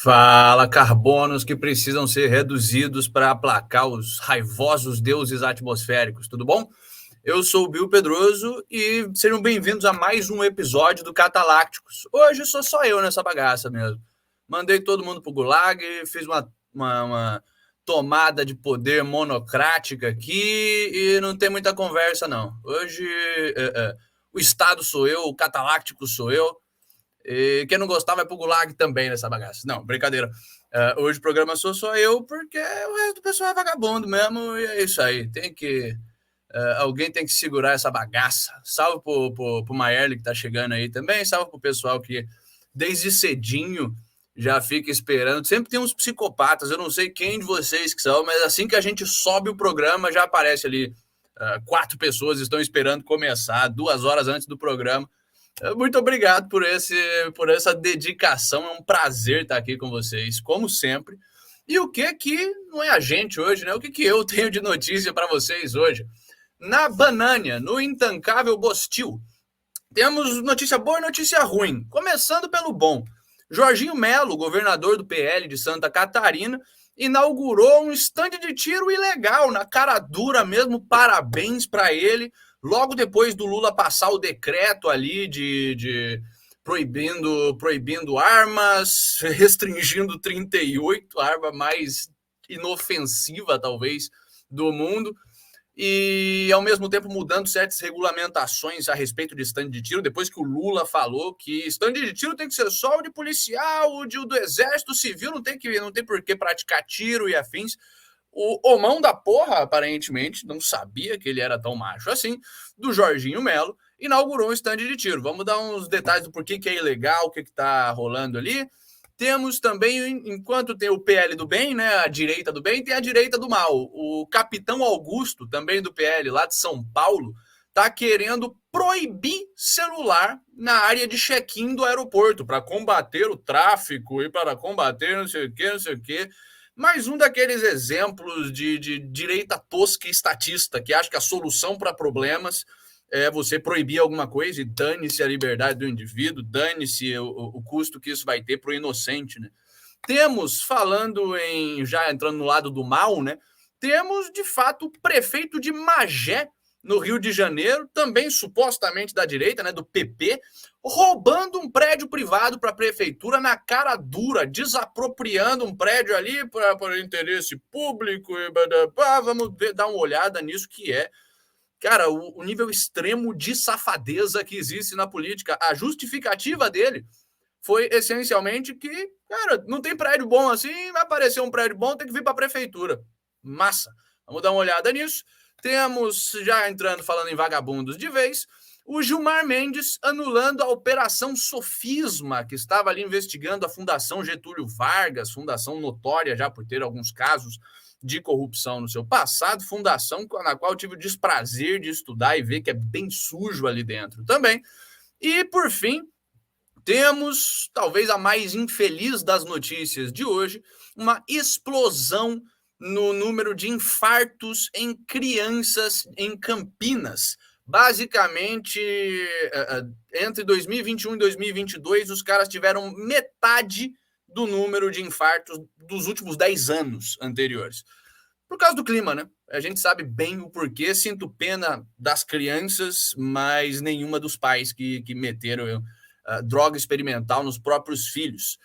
Fala, carbonos que precisam ser reduzidos para aplacar os raivosos deuses atmosféricos, tudo bom? Eu sou o Bill Pedroso e sejam bem-vindos a mais um episódio do Catalácticos. Hoje sou só eu nessa bagaça mesmo. Mandei todo mundo pro Gulag, fiz uma tomada de poder monocrática aqui e não tem muita conversa, não. Hoje o Estado sou eu, o Cataláctico sou eu. E quem não gostar vai pro Gulag também nessa bagaça. Não, brincadeira. Hoje o programa sou só eu, porque o resto do pessoal é vagabundo mesmo, e é isso aí. Alguém tem que segurar essa bagaça. Salve pro Maerli que tá chegando aí também, salve pro pessoal que desde cedinho já fica esperando. Sempre tem uns psicopatas, eu não sei quem de vocês que são, mas assim que a gente sobe o programa, já aparece ali 4 pessoas estão esperando começar, 2 horas antes do programa. Muito obrigado por essa dedicação. É um prazer estar aqui com vocês, como sempre. E o que não é a gente hoje, né? O que eu tenho de notícia para vocês hoje? Na Banânia, no intancável Bostil, temos notícia boa e notícia ruim. Começando pelo bom. Jorginho Melo, governador do PL de Santa Catarina, inaugurou um estande de tiro ilegal na cara dura mesmo. Parabéns para ele. Logo depois do Lula passar o decreto ali de proibindo armas, restringindo 38, a arma mais inofensiva, talvez, do mundo, e ao mesmo tempo mudando certas regulamentações a respeito de estande de tiro, depois que o Lula falou que estande de tiro tem que ser só o de policial, o do exército civil, não tem por que praticar tiro e afins. O homão da porra, aparentemente, não sabia que ele era tão macho assim, do Jorginho Melo, inaugurou um estande de tiro. Vamos dar uns detalhes do porquê que é ilegal, o que está rolando ali. Temos também, enquanto tem o PL do bem, né, a direita do bem, tem a direita do mal. O capitão Augusto, também do PL, lá de São Paulo, está querendo proibir celular na área de check-in do aeroporto para combater o tráfico e para combater não sei o que, não sei o que. Mais um daqueles exemplos de direita tosca e estatista, que acha que a solução para problemas é você proibir alguma coisa e dane-se a liberdade do indivíduo, dane-se o custo que isso vai ter para o inocente, né? Temos, já entrando no lado do mal, né? Temos, de fato, o prefeito de Magé, no Rio de Janeiro, também supostamente da direita, né, do PP, roubando um prédio privado para a prefeitura na cara dura, desapropriando um prédio ali para interesse público. Vamos dar uma olhada nisso que é, cara, o nível extremo de safadeza que existe na política. A justificativa dele foi essencialmente que, cara, não tem prédio bom assim, vai aparecer um prédio bom, tem que vir para a prefeitura. Massa. Vamos dar uma olhada nisso. Temos, já entrando, falando em vagabundos de vez, o Gilmar Mendes anulando a Operação Sofisma, que estava ali investigando a Fundação Getúlio Vargas, fundação notória já por ter alguns casos de corrupção no seu passado, fundação na qual eu tive o desprazer de estudar e ver que é bem sujo ali dentro também. E, por fim, temos, talvez a mais infeliz das notícias de hoje, uma explosão no número de infartos em crianças em Campinas. Basicamente, entre 2021 e 2022, os caras tiveram metade do número de infartos dos últimos 10 anos anteriores. Por causa do clima, né? A gente sabe bem o porquê. Sinto pena das crianças, mas nenhuma dos pais que meteram droga experimental nos próprios filhos.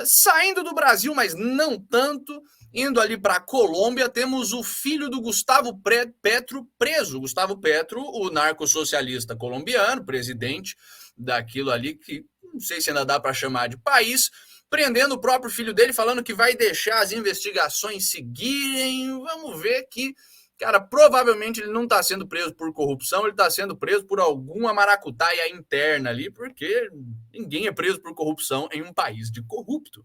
Saindo do Brasil, mas não tanto, indo ali para a Colômbia, temos o filho do Gustavo Petro preso. Gustavo Petro, o narcossocialista colombiano, presidente daquilo ali que não sei se ainda dá para chamar de país, prendendo o próprio filho dele, falando que vai deixar as investigações seguirem. Vamos ver que, cara, provavelmente ele não está sendo preso por corrupção, ele está sendo preso por alguma maracutaia interna ali, porque ninguém é preso por corrupção em um país de corrupto.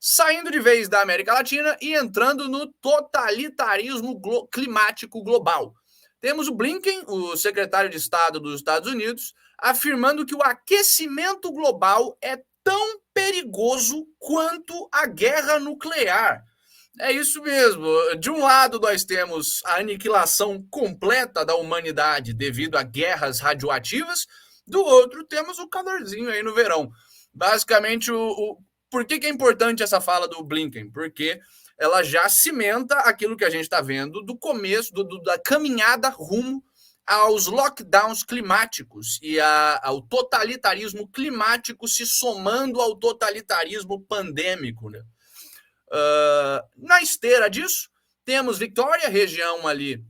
Saindo de vez da América Latina e entrando no totalitarismo climático global. Temos o Blinken, o secretário de Estado dos Estados Unidos, afirmando que o aquecimento global é tão perigoso quanto a guerra nuclear. É isso mesmo. De um lado, nós temos a aniquilação completa da humanidade devido a guerras radioativas. Do outro, temos o calorzinho aí no verão. Basicamente, Por que é importante essa fala do Blinken? Porque ela já cimenta aquilo que a gente está vendo do começo, da caminhada rumo aos lockdowns climáticos e ao totalitarismo climático se somando ao totalitarismo pandêmico. Né? Na esteira disso, temos Victoria, região ali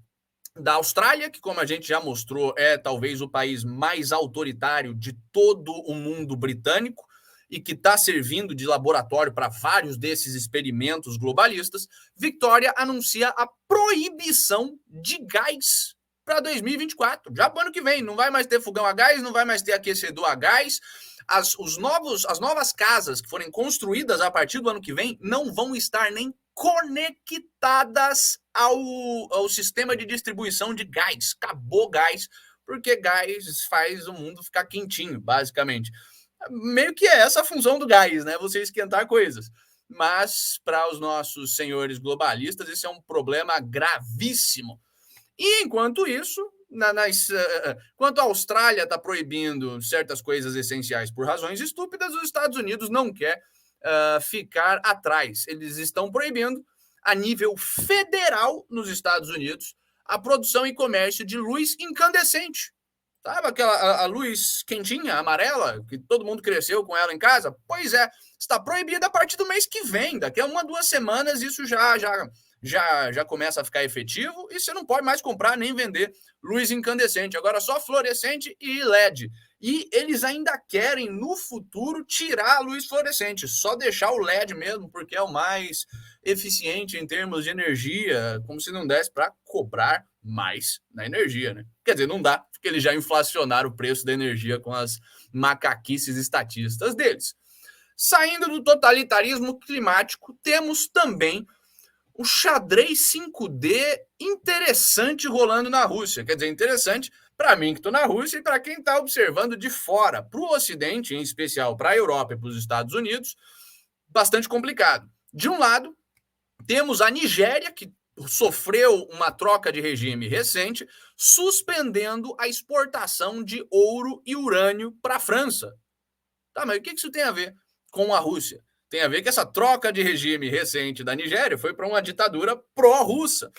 da Austrália, que, como a gente já mostrou, é talvez o país mais autoritário de todo o mundo britânico e que está servindo de laboratório para vários desses experimentos globalistas. Victoria anuncia a proibição de gás para 2024, já para o ano que vem. Não vai mais ter fogão a gás, não vai mais ter aquecedor a gás. As novas casas que forem construídas a partir do ano que vem não vão estar nem conectadas ao sistema de distribuição de gás. Acabou gás, porque gás faz o mundo ficar quentinho, basicamente. Meio que é essa a função do gás, né? Você esquentar coisas. Mas, para os nossos senhores globalistas, esse é um problema gravíssimo. E, enquanto isso, enquanto a Austrália está proibindo certas coisas essenciais por razões estúpidas, os Estados Unidos não quer ficar atrás. Eles estão proibindo, a nível federal nos Estados Unidos, a produção e comércio de luz incandescente. Sabe a luz quentinha, amarela, que todo mundo cresceu com ela em casa? Pois é, está proibida a partir do mês que vem. Daqui a 2 semanas isso já começa a ficar efetivo e você não pode mais comprar nem vender luz incandescente. Agora só fluorescente e LED. E eles ainda querem, no futuro, tirar a luz fluorescente, só deixar o LED mesmo, porque é o mais eficiente em termos de energia, como se não desse para cobrar mais na energia, né? Quer dizer, não dá, porque eles já inflacionaram o preço da energia com as macaquices estatistas deles. Saindo do totalitarismo climático, temos também o xadrez 5D interessante rolando na Rússia. Quer dizer, interessante para mim que estou na Rússia e para quem está observando de fora, para o Ocidente, em especial para a Europa e para os Estados Unidos, bastante complicado. De um lado, temos a Nigéria, que sofreu uma troca de regime recente, suspendendo a exportação de ouro e urânio para a França. Tá, mas o que isso tem a ver com a Rússia? Tem a ver que essa troca de regime recente da Nigéria foi para uma ditadura pró-russa.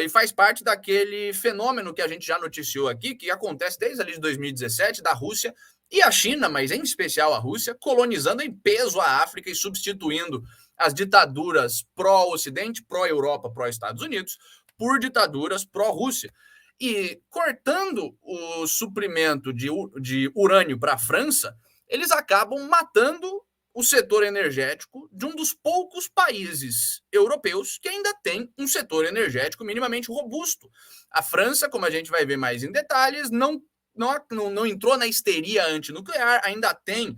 E faz parte daquele fenômeno que a gente já noticiou aqui, que acontece desde ali de 2017, da Rússia e a China, mas em especial a Rússia, colonizando em peso a África e substituindo as ditaduras pró-Ocidente, pró-Europa, pró-Estados Unidos, por ditaduras pró-Rússia. E cortando o suprimento de urânio para a França, eles acabam matando o setor energético de um dos poucos países europeus que ainda tem um setor energético minimamente robusto. A França, como a gente vai ver mais em detalhes, não entrou na histeria antinuclear, ainda tem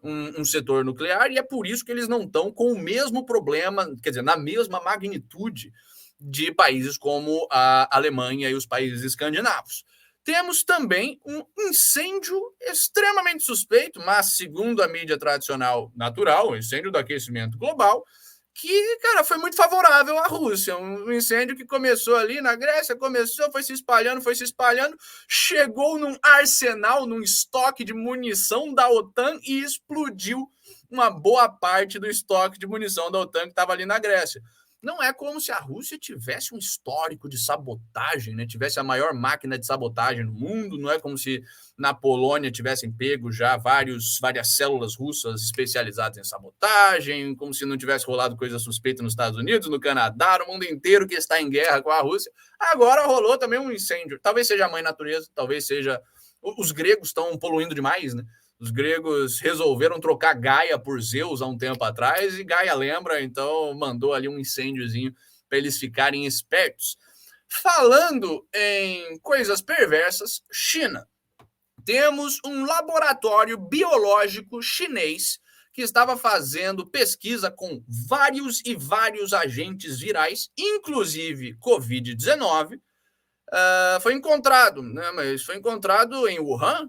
um setor nuclear, e é por isso que eles não estão com o mesmo problema, quer dizer, na mesma magnitude de países como a Alemanha e os países escandinavos. Temos também um incêndio extremamente suspeito, mas segundo a mídia tradicional natural, o incêndio do aquecimento global, que, cara, foi muito favorável à Rússia. Um incêndio que começou ali na Grécia, foi se espalhando, chegou num arsenal, num estoque de munição da OTAN e explodiu uma boa parte do estoque de munição da OTAN que estava ali na Grécia. Não é como se a Rússia tivesse um histórico de sabotagem, né? Tivesse a maior máquina de sabotagem no mundo, não é como se na Polônia tivessem pego já várias células russas especializadas em sabotagem, como se não tivesse rolado coisa suspeita nos Estados Unidos, no Canadá, no mundo inteiro que está em guerra com a Rússia. Agora rolou também um incêndio. Talvez seja a mãe natureza, talvez seja... Os gregos estão poluindo demais, né? Os gregos resolveram trocar Gaia por Zeus há um tempo atrás e Gaia lembra, então mandou ali um incêndiozinho para eles ficarem espertos. Falando em coisas perversas, China. Temos um laboratório biológico chinês que estava fazendo pesquisa com vários agentes virais, inclusive Covid-19. Foi encontrado, né? Mas foi encontrado em Wuhan,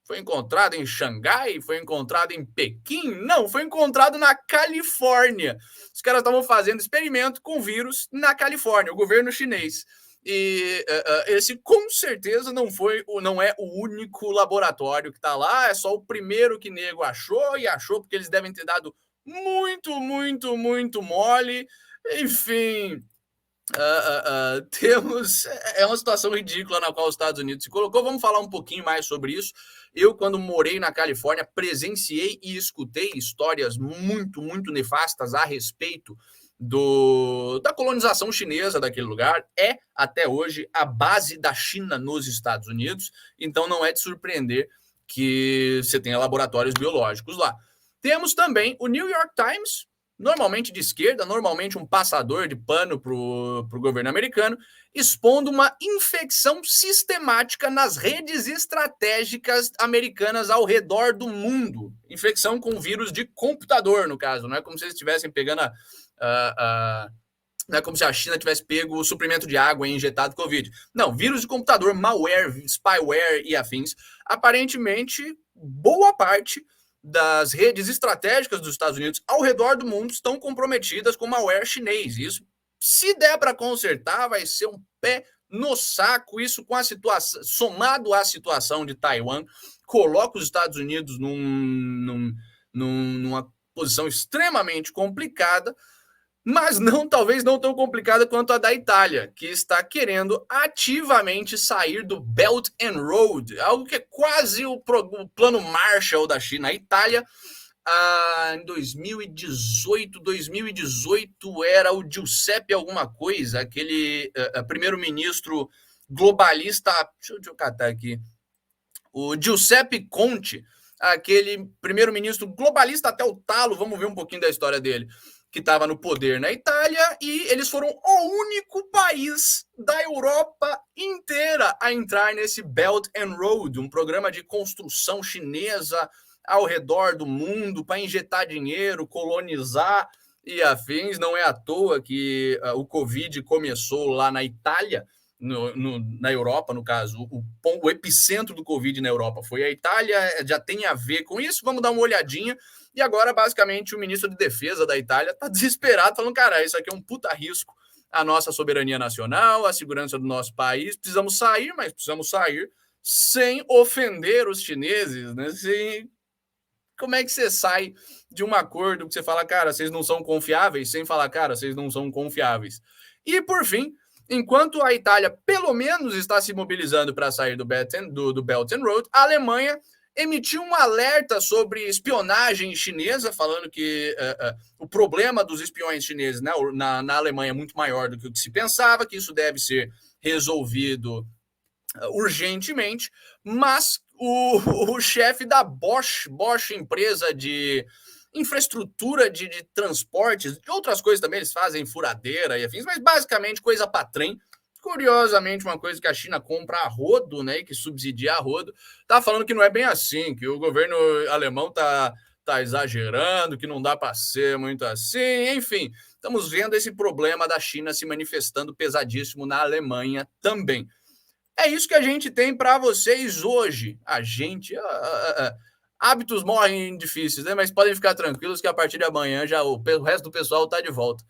foi encontrado em Xangai? Foi encontrado em Pequim? Não, foi encontrado na Califórnia. Os caras estavam fazendo experimento com vírus na Califórnia, o governo chinês. E esse com certeza não é o único laboratório que está lá, é só o primeiro que nego achou porque eles devem ter dado muito mole. Enfim, temos. É uma situação ridícula na qual os Estados Unidos se colocou. Vamos falar um pouquinho mais sobre isso. Eu, quando morei na Califórnia, presenciei e escutei histórias muito nefastas a respeito da colonização chinesa daquele lugar. É, até hoje, a base da China nos Estados Unidos. Então, não é de surpreender que você tenha laboratórios biológicos lá. Temos também o New York Times, normalmente de esquerda, normalmente um passador de pano para o governo americano, expondo uma infecção sistemática nas redes estratégicas americanas ao redor do mundo. Infecção com vírus de computador, no caso, não é como se eles estivessem pegando não é como se a China tivesse pego o suprimento de água e injetado Covid. Não, vírus de computador, malware, spyware e afins. Aparentemente, boa parte das redes estratégicas dos Estados Unidos ao redor do mundo estão comprometidas com malware chinês. Isso, se der para consertar, vai ser um pé no saco. Isso com a situação, somado à situação de Taiwan, coloca os Estados Unidos numa posição extremamente complicada, mas talvez não tão complicada quanto a da Itália, que está querendo ativamente sair do Belt and Road, algo que é quase o plano Marshall da China. A Itália, em 2018 era o Giuseppe alguma coisa, aquele primeiro-ministro globalista, deixa eu catar aqui, o Giuseppe Conte, aquele primeiro-ministro globalista até o talo, vamos ver um pouquinho da história dele, que estava no poder na Itália, e eles foram o único país da Europa inteira a entrar nesse Belt and Road, um programa de construção chinesa ao redor do mundo para injetar dinheiro, colonizar e afins. Não é à toa que o Covid começou lá na Itália, na Europa, no caso. O epicentro do Covid na Europa foi a Itália, já tem a ver com isso. Vamos dar uma olhadinha. E agora, basicamente, o ministro de Defesa da Itália está desesperado, falando, cara, isso aqui é um puta risco à nossa soberania nacional, à segurança do nosso país. Precisamos sair, mas precisamos sair sem ofender os chineses, né? Como é que você sai de um acordo que você fala, cara, vocês não são confiáveis, sem falar, cara, vocês não são confiáveis? E, por fim, enquanto a Itália, pelo menos, está se mobilizando para sair do Belt and Road, a Alemanha emitiu um alerta sobre espionagem chinesa, falando que o problema dos espiões chineses, né, na Alemanha é muito maior do que o que se pensava, que isso deve ser resolvido urgentemente, mas o chefe da Bosch, empresa de infraestrutura de transportes, de outras coisas também, eles fazem furadeira e afins, mas basicamente coisa para trem. Curiosamente, uma coisa que a China compra a rodo, né, que subsidia a rodo, tá falando que não é bem assim, que o governo alemão tá exagerando, que não dá para ser muito assim. Enfim, estamos vendo esse problema da China se manifestando pesadíssimo na Alemanha também. É isso que a gente tem para vocês hoje. Hábitos morrem difíceis, né? Mas podem ficar tranquilos que a partir de amanhã já o resto do pessoal está de volta.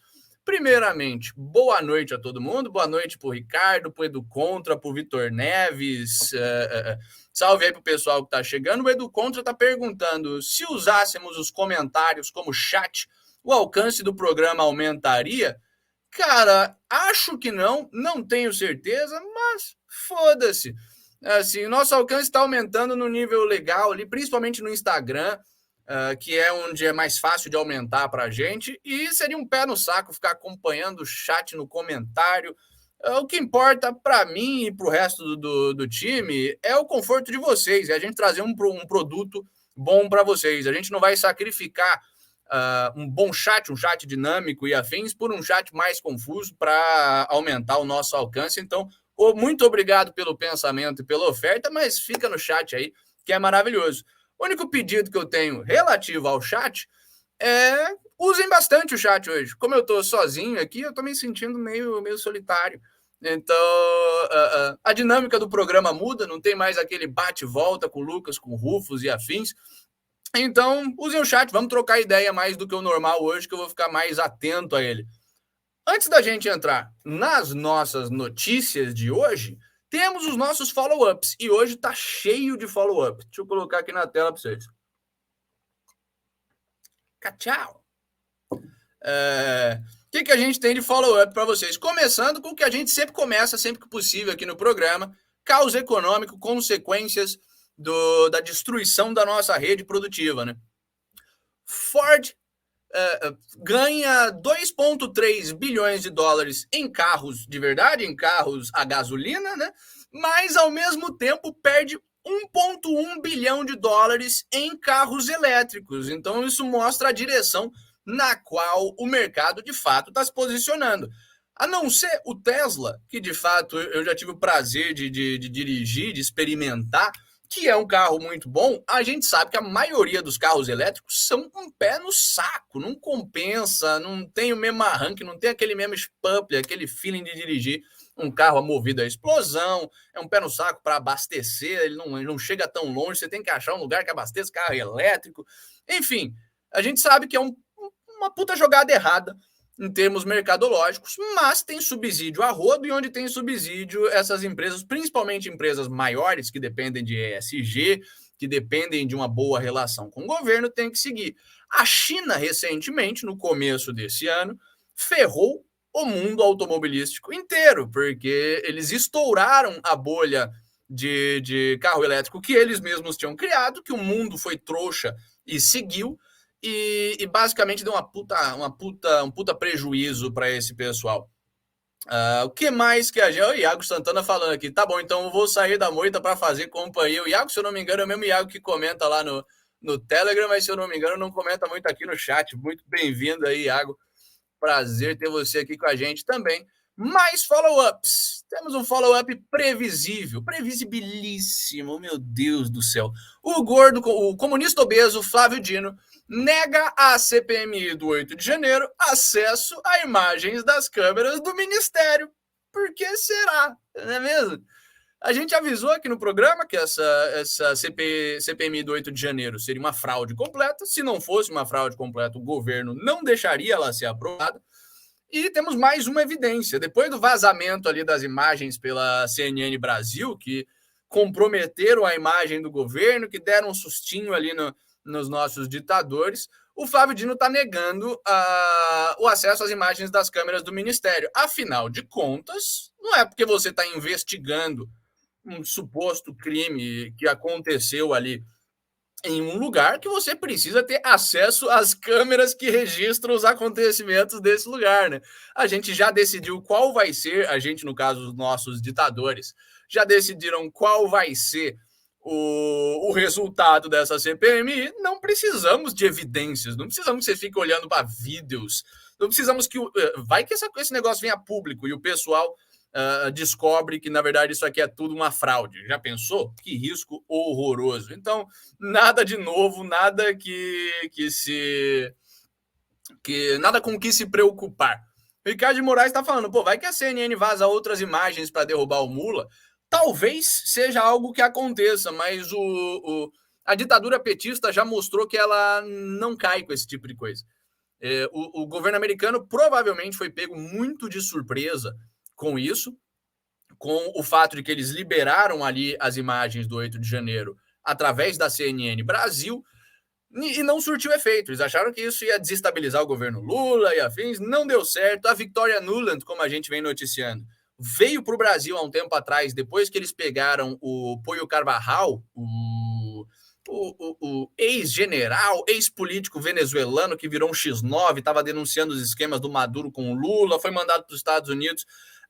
Primeiramente, boa noite a todo mundo. Boa noite para o Ricardo, para o Edu Contra, para o Vitor Neves. Salve aí para o pessoal que está chegando. O Edu Contra está perguntando se usássemos os comentários como chat, o alcance do programa aumentaria? Cara, acho que não tenho certeza, mas foda-se. Assim, nosso alcance está aumentando no nível legal ali, principalmente no Instagram, que é onde é mais fácil de aumentar para a gente, e seria um pé no saco ficar acompanhando o chat no comentário. O que importa para mim e para o resto do time é o conforto de vocês, é a gente trazer um produto bom para vocês. A gente não vai sacrificar um bom chat, um chat dinâmico e afins, por um chat mais confuso para aumentar o nosso alcance. Então, muito obrigado pelo pensamento e pela oferta, mas fica no chat aí, que é maravilhoso. O único pedido que eu tenho relativo ao chat é usem bastante o chat hoje. Como eu estou sozinho aqui, eu estou me sentindo meio solitário. Então, a dinâmica do programa muda, não tem mais aquele bate-volta com o Lucas, com o Rufus e afins. Então, usem o chat, vamos trocar ideia mais do que o normal hoje, que eu vou ficar mais atento a ele. Antes da gente entrar nas nossas notícias de hoje, temos os nossos follow-ups. E hoje está cheio de follow-up. Deixa eu colocar aqui na tela para vocês. Tchau. O que a gente tem de follow-up para vocês? Começando com o que a gente sempre começa, sempre que possível aqui no programa, caos econômico, consequências da destruição da nossa rede produtiva, né? Ford ganha 2,3 bilhões de dólares em carros de verdade, em carros a gasolina, né? Mas, ao mesmo tempo, perde 1,1 bilhão de dólares em carros elétricos. Então, isso mostra a direção na qual o mercado, de fato, está se posicionando. A não ser o Tesla, que, de fato, eu já tive o prazer de dirigir, de experimentar, que é um carro muito bom, a gente sabe que a maioria dos carros elétricos são um pé no saco, não compensa, não tem o mesmo arranque, não tem aquele mesmo spamp, aquele feeling de dirigir um carro movido a explosão, é um pé no saco para abastecer, ele não chega tão longe, você tem que achar um lugar que abasteça carro elétrico. Enfim, a gente sabe que é uma puta jogada errada em termos mercadológicos, mas tem subsídio a rodo, e onde tem subsídio, essas empresas, principalmente empresas maiores, que dependem de ESG, que dependem de uma boa relação com o governo, tem que seguir. A China, recentemente, no começo desse ano, ferrou o mundo automobilístico inteiro, porque eles estouraram a bolha de carro elétrico que eles mesmos tinham criado, que o mundo foi trouxa e seguiu, e basicamente deu um puta prejuízo para esse pessoal. O que mais que a gente... O Iago Santana falando aqui. Tá bom, então eu vou sair da moita para fazer companhia. O Iago, se eu não me engano, é o mesmo Iago que comenta lá no Telegram, mas se eu não me engano, não comenta muito aqui no chat. Muito bem-vindo aí, Iago. Prazer ter você aqui com a gente também. Mais follow-ups. Temos um follow-up previsível, previsibilíssimo, meu Deus do céu. O comunista obeso Flávio Dino nega à CPMI do 8 de janeiro acesso a imagens das câmeras do Ministério. Por que será? Não é mesmo? A gente avisou aqui no programa que essa CPMI do 8 de janeiro seria uma fraude completa. Se não fosse uma fraude completa, o governo não deixaria ela ser aprovada. E temos mais uma evidência. Depois do vazamento ali das imagens pela CNN Brasil, que comprometeram a imagem do governo, que deram um sustinho ali nos nossos ditadores, o Flávio Dino está negando o acesso às imagens das câmeras do Ministério. Afinal de contas, não é porque você está investigando um suposto crime que aconteceu ali em um lugar que você precisa ter acesso às câmeras que registram os acontecimentos desse lugar, né? A gente já decidiu qual vai ser, a gente, no caso, os nossos ditadores, já decidiram qual vai ser o resultado dessa CPMI. Não precisamos de evidências, não precisamos que você fique olhando para vídeos, não precisamos que... Vai que esse negócio venha a público e o pessoal descobre que, na verdade, isso aqui é tudo uma fraude. Já pensou? Que risco horroroso. Então, nada de novo, nada nada com que se preocupar. O Ricardo de Moraes está falando, vai que a CNN vaza outras imagens para derrubar o Mula. Talvez seja algo que aconteça, mas a ditadura petista já mostrou que ela não cai com esse tipo de coisa. O governo americano provavelmente foi pego muito de surpresa com isso, com o fato de que eles liberaram ali as imagens do 8 de janeiro através da CNN Brasil, e não surtiu efeito. Eles acharam que isso ia desestabilizar o governo Lula e afins, não deu certo. A Victoria Nuland, como a gente vem noticiando, veio para o Brasil há um tempo atrás, depois que eles pegaram o Pollo Carvajal, o ex-general, ex-político venezuelano que virou um X9, estava denunciando os esquemas do Maduro com o Lula, foi mandado para os Estados Unidos.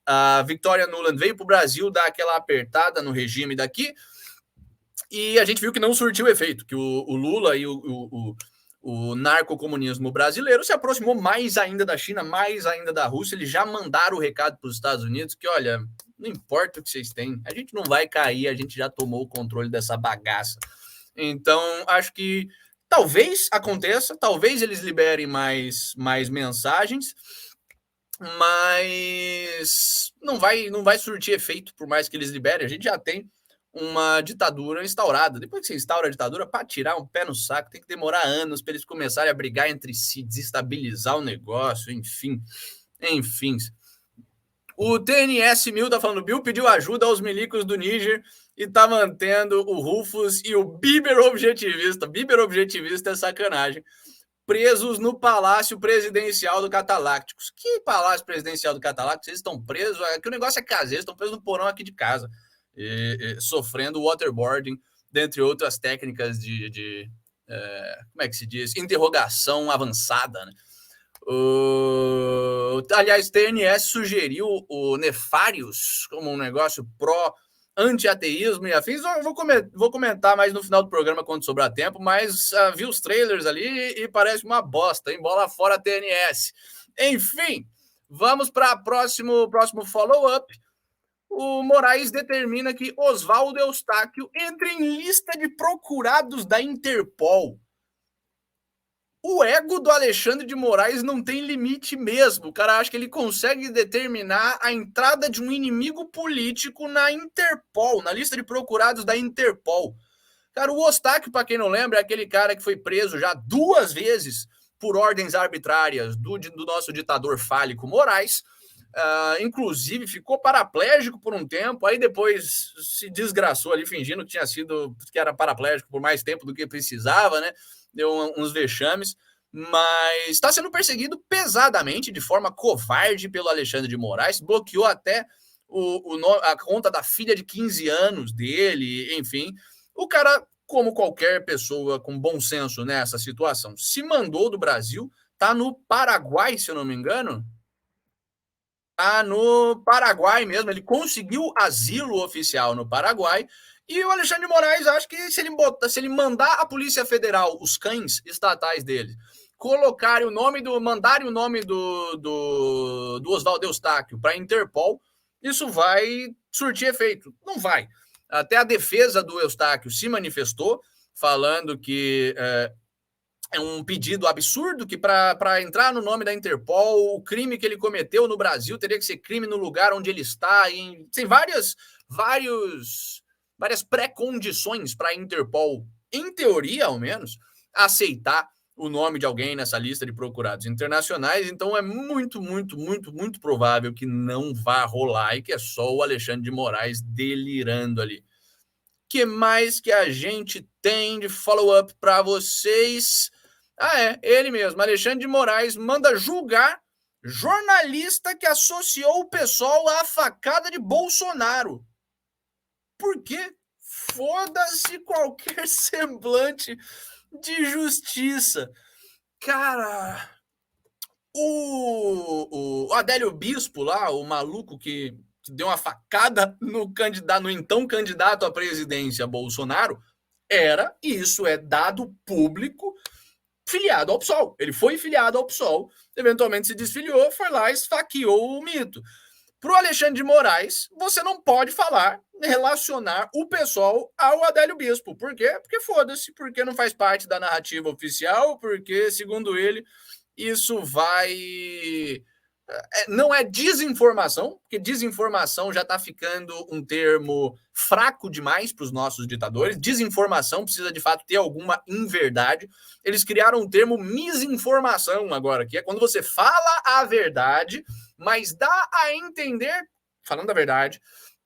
A Victoria Nuland veio para o Brasil dar aquela apertada no regime daqui, e a gente viu que não surtiu efeito, que o Lula e o narcocomunismo brasileiro se aproximou mais ainda da China, mais ainda da Rússia. Eles já mandaram o recado para os Estados Unidos que, olha, não importa o que vocês têm, a gente não vai cair, a gente já tomou o controle dessa bagaça. Então, acho que talvez aconteça, talvez eles liberem mais mensagens, mas não vai surtir efeito por mais que eles liberem. A gente já tem uma ditadura instaurada. Depois que você instaura a ditadura, para tirar um pé no saco, tem que demorar anos para eles começarem a brigar entre si, desestabilizar o negócio, enfim. O TNS 1000 tá falando, Bill pediu ajuda aos milicos do Níger e tá mantendo o Rufus e o Bieber objetivista. Bieber objetivista é sacanagem. presos no Palácio Presidencial do Catalácticos. Que Palácio Presidencial do Catalácticos? Eles estão presos, que o negócio é caseiro, eles estão presos no porão aqui de casa, sofrendo waterboarding, dentre outras técnicas como é que se diz? Interrogação avançada, né? Aliás, TNS sugeriu o Nefarius como um negócio anti-ateísmo e afins. Eu vou comentar mais no final do programa quando sobrar tempo, mas vi os trailers ali e parece uma bosta, hein? Bola fora TNS. Enfim, vamos para o próximo follow-up. O Moraes determina que Oswaldo Eustáquio entre em lista de procurados da Interpol. O ego do Alexandre de Moraes não tem limite mesmo. O cara acha que ele consegue determinar a entrada de um inimigo político na Interpol, na lista de procurados da Interpol. Cara, o Eustáquio, para quem não lembra, é aquele cara que foi preso já 2 vezes por ordens arbitrárias do nosso ditador fálico Moraes. Inclusive ficou paraplégico por um tempo, aí depois se desgraçou ali fingindo que era paraplégico por mais tempo do que precisava, né? Deu uns vexames, mas está sendo perseguido pesadamente, de forma covarde pelo Alexandre de Moraes, bloqueou até a conta da filha de 15 anos dele, enfim. O cara, como qualquer pessoa com bom senso nessa situação, se mandou do Brasil, tá no Paraguai, se eu não me engano, tá no Paraguai mesmo, ele conseguiu asilo oficial no Paraguai. E o Alexandre de Moraes, acho que se ele mandar a Polícia Federal, os cães estatais dele, mandarem o nome do Oswaldo Eustáquio para a Interpol, isso vai surtir efeito. Não vai. Até a defesa do Eustáquio se manifestou, falando que é um pedido absurdo, que para entrar no nome da Interpol, o crime que ele cometeu no Brasil teria que ser crime no lugar onde ele está. Tem várias pré-condições para a Interpol, em teoria ao menos, aceitar o nome de alguém nessa lista de procurados internacionais. Então é muito, muito, muito, muito provável que não vá rolar e que é só o Alexandre de Moraes delirando ali. Que mais que a gente tem de follow-up para vocês? Ele mesmo, Alexandre de Moraes, manda julgar jornalista que associou o PSOL à facada de Bolsonaro. Porque foda-se qualquer semblante de justiça. Cara, o Adélio Bispo lá, o maluco que deu uma facada no então candidato à presidência Bolsonaro, e isso é dado público, filiado ao PSOL. Ele foi filiado ao PSOL, eventualmente se desfiliou, foi lá e esfaqueou o mito. Para o Alexandre de Moraes, você não pode relacionar o PSOL ao Adélio Bispo. Por quê? Porque foda-se, porque não faz parte da narrativa oficial, porque, segundo ele, isso não é desinformação, porque desinformação já está ficando um termo fraco demais para os nossos ditadores. Desinformação precisa, de fato, ter alguma inverdade. Eles criaram um termo misinformação agora, que é quando você fala a verdade, mas dá a entender, falando a verdade,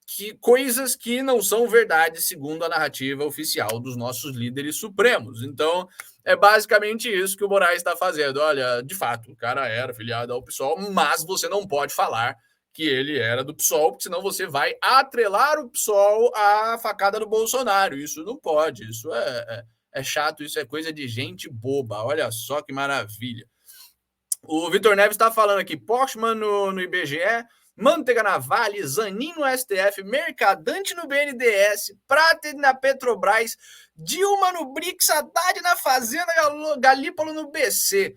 que coisas que não são verdade segundo a narrativa oficial dos nossos líderes supremos. Então, é basicamente isso que o Moraes está fazendo. Olha, de fato, o cara era filiado ao PSOL, mas você não pode falar que ele era do PSOL, porque senão você vai atrelar o PSOL à facada do Bolsonaro. Isso não pode, isso é chato, isso é coisa de gente boba. Olha só que maravilha. O Vitor Neves está falando aqui, Postman no IBGE, Manteiga na Vale, Zanin no STF, Mercadante no BNDES, Prater na Petrobras, Dilma no BRICS, Haddad na Fazenda, Galípolo no BC.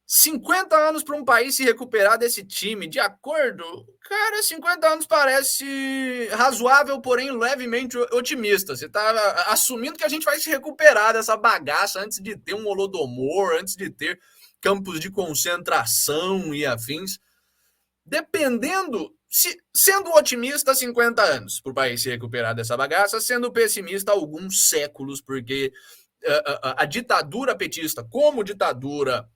50 anos para um país se recuperar desse time, de acordo? Cara, 50 anos parece razoável, porém levemente otimista. Você está assumindo que a gente vai se recuperar dessa bagaça antes de ter um Holodomor, antes de ter campos de concentração e afins. Dependendo, sendo otimista, 50 anos para o país se recuperar dessa bagaça, sendo pessimista, alguns séculos, porque a ditadura petista, como ditadura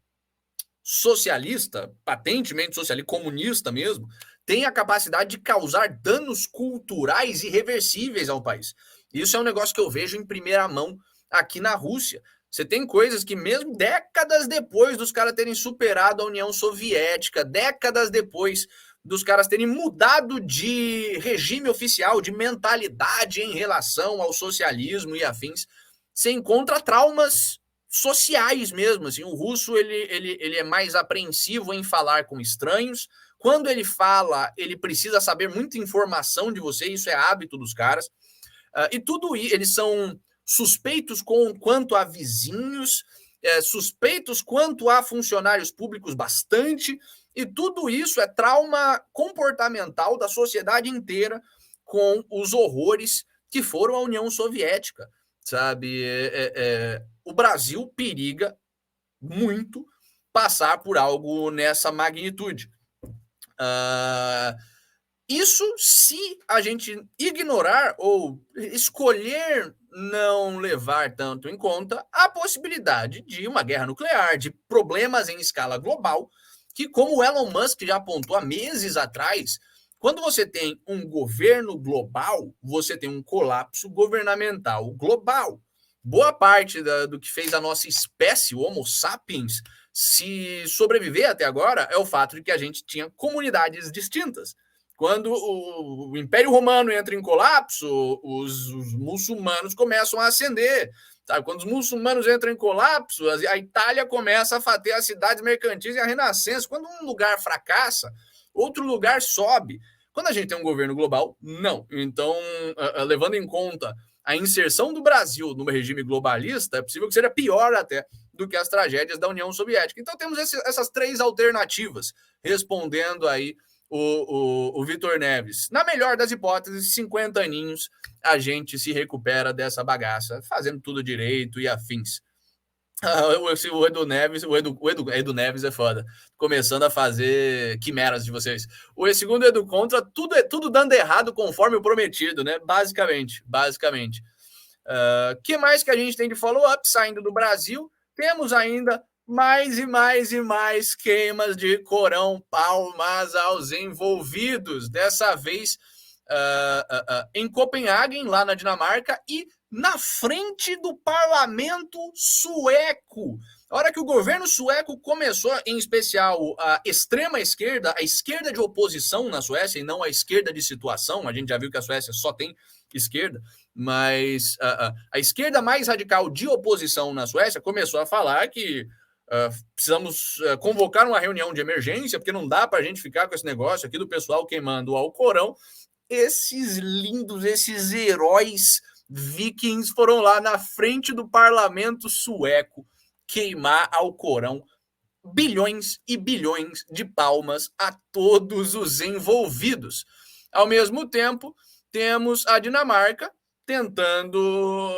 socialista, patentemente socialista, comunista mesmo, tem a capacidade de causar danos culturais irreversíveis ao país. Isso é um negócio que eu vejo em primeira mão aqui na Rússia. Você tem coisas que mesmo décadas depois dos caras terem superado a União Soviética, décadas depois dos caras terem mudado de regime oficial, de mentalidade em relação ao socialismo e afins, você encontra traumas sociais mesmo. Assim, o russo ele é mais apreensivo em falar com estranhos. Quando ele fala, ele precisa saber muita informação de você, isso é hábito dos caras. E tudo isso, eles são suspeitos quanto a vizinhos, suspeitos quanto a funcionários públicos bastante, e tudo isso é trauma comportamental da sociedade inteira com os horrores que foram a União Soviética, sabe? O Brasil periga muito passar por algo nessa magnitude. Isso se a gente ignorar ou escolher não levar tanto em conta a possibilidade de uma guerra nuclear, de problemas em escala global, que, como o Elon Musk já apontou há meses atrás, quando você tem um governo global, você tem um colapso governamental global. Boa parte do que fez a nossa espécie, o Homo sapiens, se sobreviver até agora é o fato de que a gente tinha comunidades distintas. Quando o Império Romano entra em colapso, os muçulmanos começam a ascender. Sabe? Quando os muçulmanos entram em colapso, a Itália começa a ter as cidades mercantis e a Renascença. Quando um lugar fracassa, outro lugar sobe. Quando a gente tem um governo global, não. Então, levando em conta a inserção do Brasil no regime globalista, é possível que seja pior até do que as tragédias da União Soviética. Então, temos essas três alternativas, respondendo aí o Vitor Neves. Na melhor das hipóteses, 50 aninhos, a gente se recupera dessa bagaça, fazendo tudo direito e afins. O Edu Neves, o Edu Neves é foda. Começando a fazer quimeras de vocês. O segundo Edu Contra, tudo dando errado conforme o prometido, né? Basicamente. Que mais que a gente tem de follow-up saindo do Brasil? Temos ainda mais e mais queimas de Corão, palmas aos envolvidos. Dessa vez em Copenhague, lá na Dinamarca, e na frente do parlamento sueco. A hora que o governo sueco começou, em especial a extrema esquerda, a esquerda de oposição na Suécia, e não a esquerda de situação, a gente já viu que a Suécia só tem esquerda, mas a esquerda mais radical de oposição na Suécia começou a falar que precisamos convocar uma reunião de emergência, porque não dá para a gente ficar com esse negócio aqui do pessoal queimando o Alcorão. Esses lindos, esses heróis vikings foram lá na frente do parlamento sueco queimar Alcorão. Bilhões e bilhões de palmas a todos os envolvidos. Ao mesmo tempo, temos a Dinamarca tentando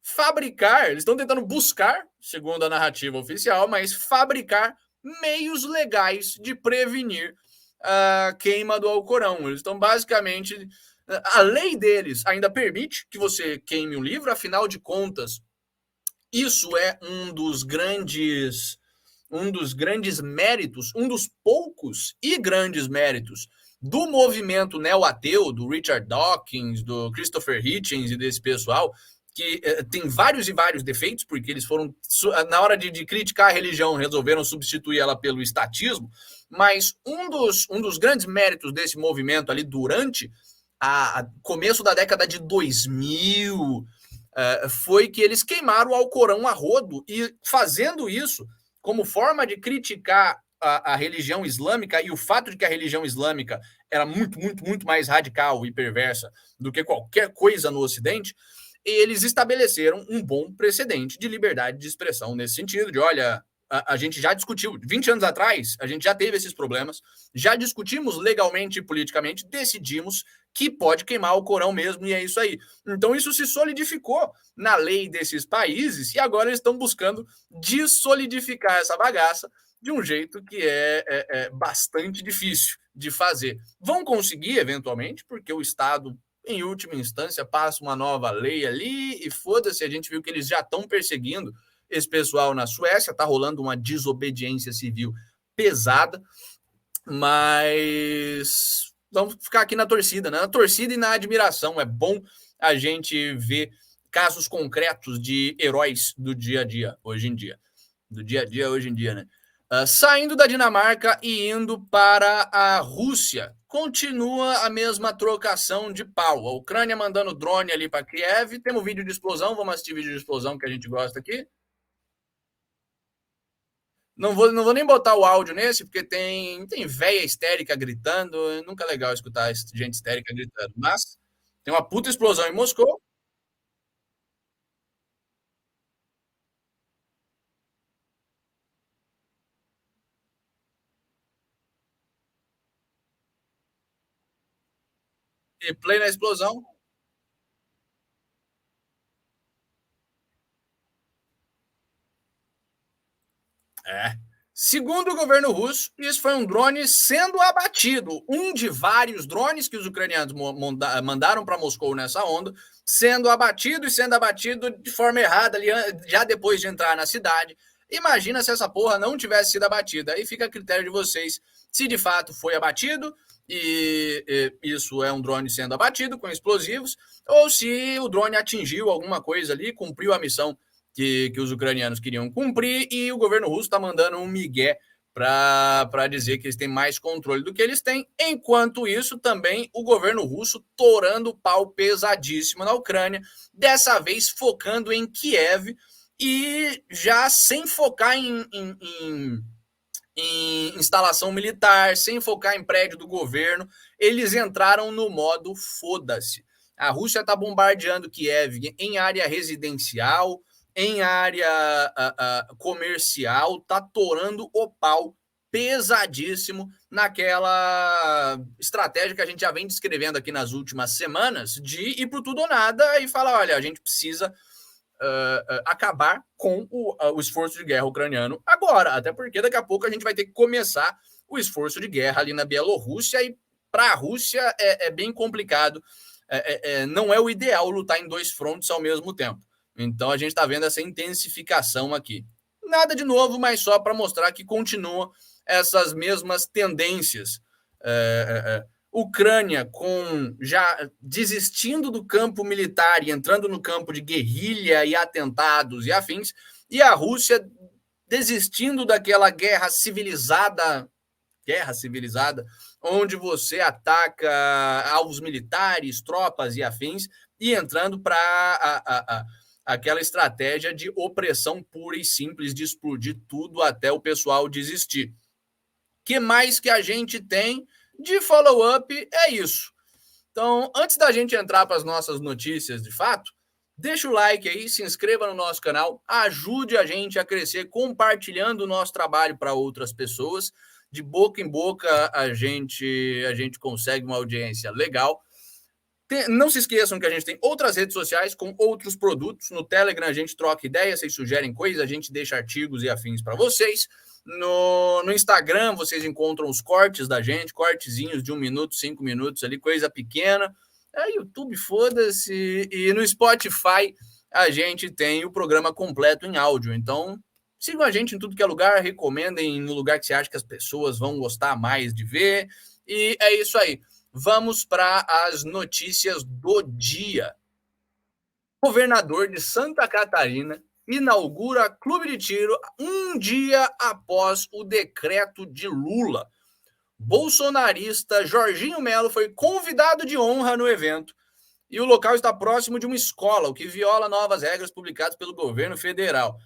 fabricar, eles estão tentando buscar, segundo a narrativa oficial, mas fabricar meios legais de prevenir a queima do Alcorão. Eles estão basicamente... A lei deles ainda permite que você queime um livro, afinal de contas, isso é um dos grandes méritos, um dos poucos e grandes méritos do movimento neo-ateu, do Richard Dawkins, do Christopher Hitchens e desse pessoal, que tem vários e vários defeitos, porque eles foram, na hora de criticar a religião, resolveram substituir ela pelo estatismo, mas um dos grandes méritos desse movimento ali durante a começo da década de 2000 foi que eles queimaram o Alcorão a rodo, e fazendo isso como forma de criticar a religião islâmica e o fato de que a religião islâmica era muito mais radical e perversa do que qualquer coisa no Ocidente, eles estabeleceram um bom precedente de liberdade de expressão nesse sentido, de olha, a gente já discutiu, 20 anos atrás, a gente já teve esses problemas, já discutimos legalmente e politicamente, decidimos que pode queimar o Corão mesmo, e é isso aí. Então isso se solidificou na lei desses países, e agora eles estão buscando dessolidificar essa bagaça de um jeito que é bastante difícil de fazer. Vão conseguir, eventualmente, porque o Estado, em última instância, passa uma nova lei ali, e foda-se, a gente viu que eles já estão perseguindo esse pessoal na Suécia, está rolando uma desobediência civil pesada, mas vamos ficar aqui na torcida, né? Na torcida e na admiração. É bom a gente ver casos concretos de heróis do dia a dia, hoje em dia. Do dia a dia, hoje em dia, né? Saindo da Dinamarca e indo para a Rússia. Continua a mesma trocação de pau. A Ucrânia mandando drone ali para Kiev. Temos vídeo de explosão. Vamos assistir vídeo de explosão que a gente gosta aqui. Não vou nem botar o áudio nesse, porque tem véia histérica gritando. Nunca é legal escutar gente histérica gritando. Mas tem uma puta explosão em Moscou. E play na explosão. É. Segundo o governo russo, isso foi um drone sendo abatido. Um de vários drones que os ucranianos mandaram para Moscou nessa onda, sendo abatido e sendo abatido de forma errada ali, já depois de entrar na cidade. Imagina se essa porra não tivesse sido abatida. Aí fica a critério de vocês se de fato foi abatido e isso é um drone sendo abatido com explosivos, ou se o drone atingiu alguma coisa ali, cumpriu a missão que os ucranianos queriam cumprir e o governo russo está mandando um migué para dizer que eles têm mais controle do que eles têm. Enquanto isso, também o governo russo torando o pau pesadíssimo na Ucrânia, dessa vez focando em Kiev e já sem focar em instalação militar, sem focar em prédio do governo, eles entraram no modo foda-se. A Rússia está bombardeando Kiev em área residencial, em área comercial, tá torando o pau pesadíssimo naquela estratégia que a gente já vem descrevendo aqui nas últimas semanas de ir pro tudo ou nada e falar, olha, a gente precisa acabar com o esforço de guerra ucraniano agora, até porque daqui a pouco a gente vai ter que começar o esforço de guerra ali na Bielorrússia e para a Rússia é bem complicado, não é o ideal lutar em dois frontes ao mesmo tempo. Então a gente está vendo essa intensificação aqui. Nada de novo, mas só para mostrar que continuam essas mesmas tendências. Ucrânia já desistindo do campo militar e entrando no campo de guerrilha e atentados e afins, e a Rússia desistindo daquela guerra civilizada, onde você ataca alvos militares, tropas e afins, e entrando para aquela estratégia de opressão pura e simples, de explodir tudo até o pessoal desistir. Que mais que a gente tem de follow-up é isso. Então, antes da gente entrar para as nossas notícias de fato, deixa o like aí, se inscreva no nosso canal, ajude a gente a crescer compartilhando o nosso trabalho para outras pessoas. De boca em boca a gente consegue uma audiência legal. Não se esqueçam que a gente tem outras redes sociais com outros produtos. No Telegram a gente troca ideias, vocês sugerem coisas, a gente deixa artigos e afins para vocês. No Instagram vocês encontram os cortes da gente, cortezinhos de 1 minuto, 5 minutos ali, coisa pequena. YouTube, foda-se. E no Spotify a gente tem o programa completo em áudio. Então, sigam a gente em tudo que é lugar, recomendem no lugar que você acha que as pessoas vão gostar mais de ver. E é isso aí. Vamos para as notícias do dia. O governador de Santa Catarina inaugura clube de tiro um dia após o decreto de Lula. Bolsonarista Jorginho Melo foi convidado de honra no evento e o local está próximo de uma escola, o que viola novas regras publicadas pelo governo federal.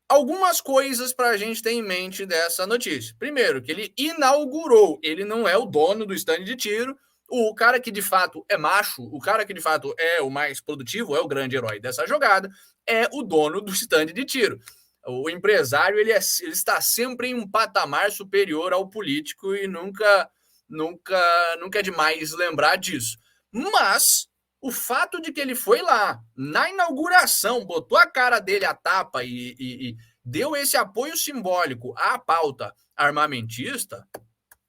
Algumas coisas para a gente ter em mente dessa notícia. Primeiro, que ele inaugurou, ele não é o dono do stand de tiro, o cara que de fato é macho, o cara que de fato é o mais produtivo, é o grande herói dessa jogada, é o dono do stand de tiro. O empresário ele está sempre em um patamar superior ao político e nunca é demais lembrar disso. Mas o fato de que ele foi lá na inauguração, botou a cara dele à tapa e deu esse apoio simbólico à pauta armamentista,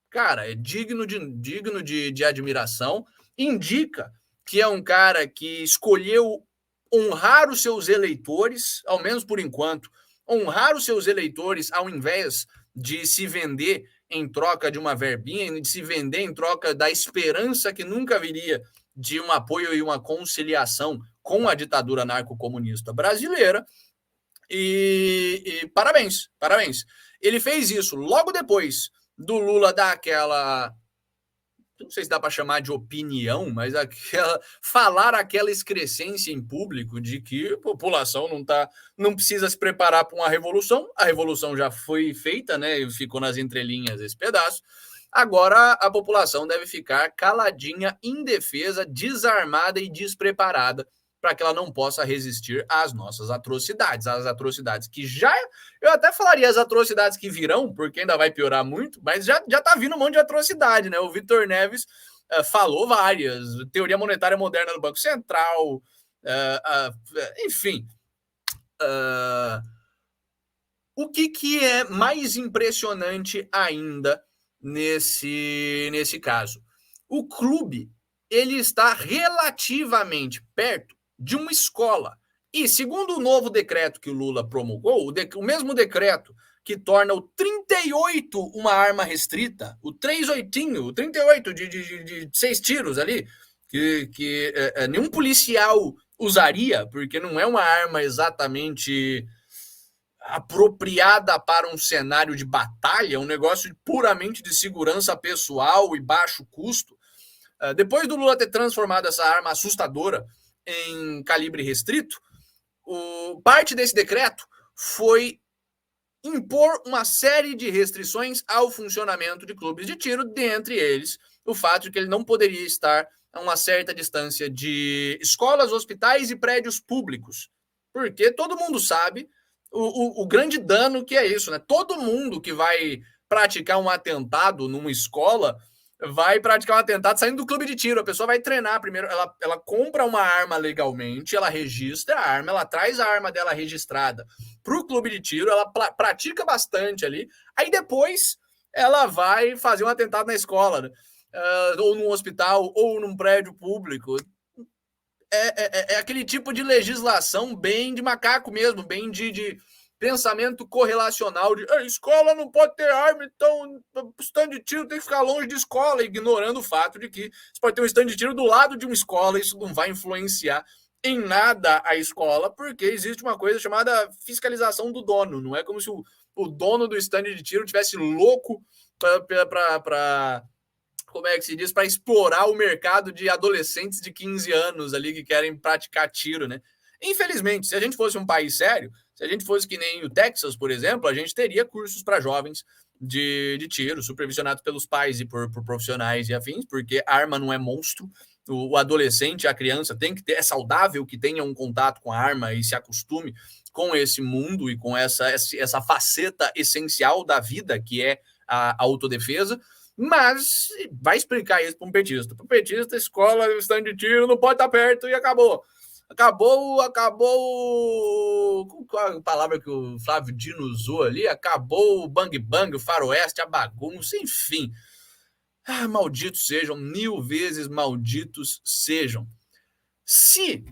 cara, é digno de admiração, indica que é um cara que escolheu honrar os seus eleitores, ao menos por enquanto, honrar os seus eleitores ao invés de se vender em troca de uma verbinha, de se vender em troca da esperança que nunca viria de um apoio e uma conciliação com a ditadura narcocomunista brasileira. E parabéns, parabéns. Ele fez isso logo depois do Lula dar aquela, não sei se dá para chamar de opinião, mas falar aquela excrescência em público de que a população não precisa se preparar para uma revolução. A revolução já foi feita, né? E ficou nas entrelinhas esse pedaço. Agora a população deve ficar caladinha, indefesa, desarmada e despreparada para que ela não possa resistir às nossas atrocidades, às atrocidades que já, eu até falaria as atrocidades que virão, porque ainda vai piorar muito, mas já tá vindo um monte de atrocidade, né? O Vitor Neves falou várias, teoria monetária moderna do Banco Central, enfim. O que é mais impressionante ainda nesse caso? O clube, ele está relativamente perto de uma escola. E, segundo o novo decreto que o Lula promulgou, o mesmo decreto que torna o 38 uma arma restrita, o 38 de 6 tiros ali, que nenhum policial usaria, porque não é uma arma exatamente apropriada para um cenário de batalha, um negócio puramente de segurança pessoal e baixo custo. Depois do Lula ter transformado essa arma assustadora em calibre restrito, parte desse decreto foi impor uma série de restrições ao funcionamento de clubes de tiro, dentre eles o fato de que ele não poderia estar a uma certa distância de escolas, hospitais e prédios públicos, porque todo mundo sabe o grande dano que é isso, né? Todo mundo que vai praticar um atentado numa escola vai praticar um atentado saindo do clube de tiro. A pessoa vai treinar primeiro, ela compra uma arma legalmente, ela registra a arma, ela traz a arma dela registrada para o clube de tiro, ela pratica bastante ali, aí depois ela vai fazer um atentado na escola, né? Ou num hospital, ou num prédio público. É aquele tipo de legislação bem de macaco mesmo, bem de pensamento correlacional de escola não pode ter arma, então stand de tiro tem que ficar longe de escola, ignorando o fato de que você pode ter um stand de tiro do lado de uma escola, isso não vai influenciar em nada a escola, porque existe uma coisa chamada fiscalização do dono. Não é como se o dono do stand de tiro tivesse louco para como é que se diz, para explorar o mercado de adolescentes de 15 anos ali que querem praticar tiro, né? Infelizmente, se a gente fosse um país sério, se a gente fosse que nem o Texas, por exemplo, a gente teria cursos para jovens de tiro, supervisionados pelos pais e por profissionais e afins, porque arma não é monstro. O adolescente, a criança, tem que ter, é saudável que tenha um contato com a arma e se acostume com esse mundo e com essa faceta essencial da vida, que é a autodefesa. Mas vai explicar isso para um petista. Para um petista, escola, stand de tiro, não pode estar perto e acabou. Acabou. Qual a palavra que o Flávio Dino usou ali? Acabou o bang bang, o faroeste, a bagunça, enfim. Malditos sejam, 1000 vezes malditos sejam. Se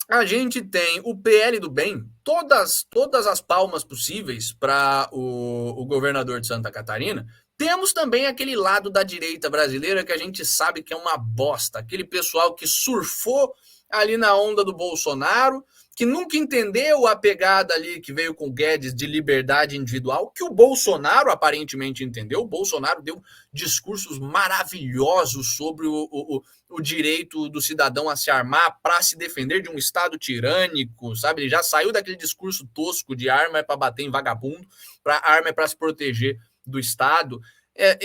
a gente tem o PL do bem, todas as palmas possíveis para o governador de Santa Catarina, temos também aquele lado da direita brasileira que a gente sabe que é uma bosta, aquele pessoal que surfou ali na onda do Bolsonaro, que nunca entendeu a pegada ali que veio com o Guedes de liberdade individual, que o Bolsonaro aparentemente entendeu. O Bolsonaro deu discursos maravilhosos sobre o direito do cidadão a se armar para se defender de um Estado tirânico, sabe? Ele já saiu daquele discurso tosco de arma é para bater em vagabundo, arma é para se proteger do Estado.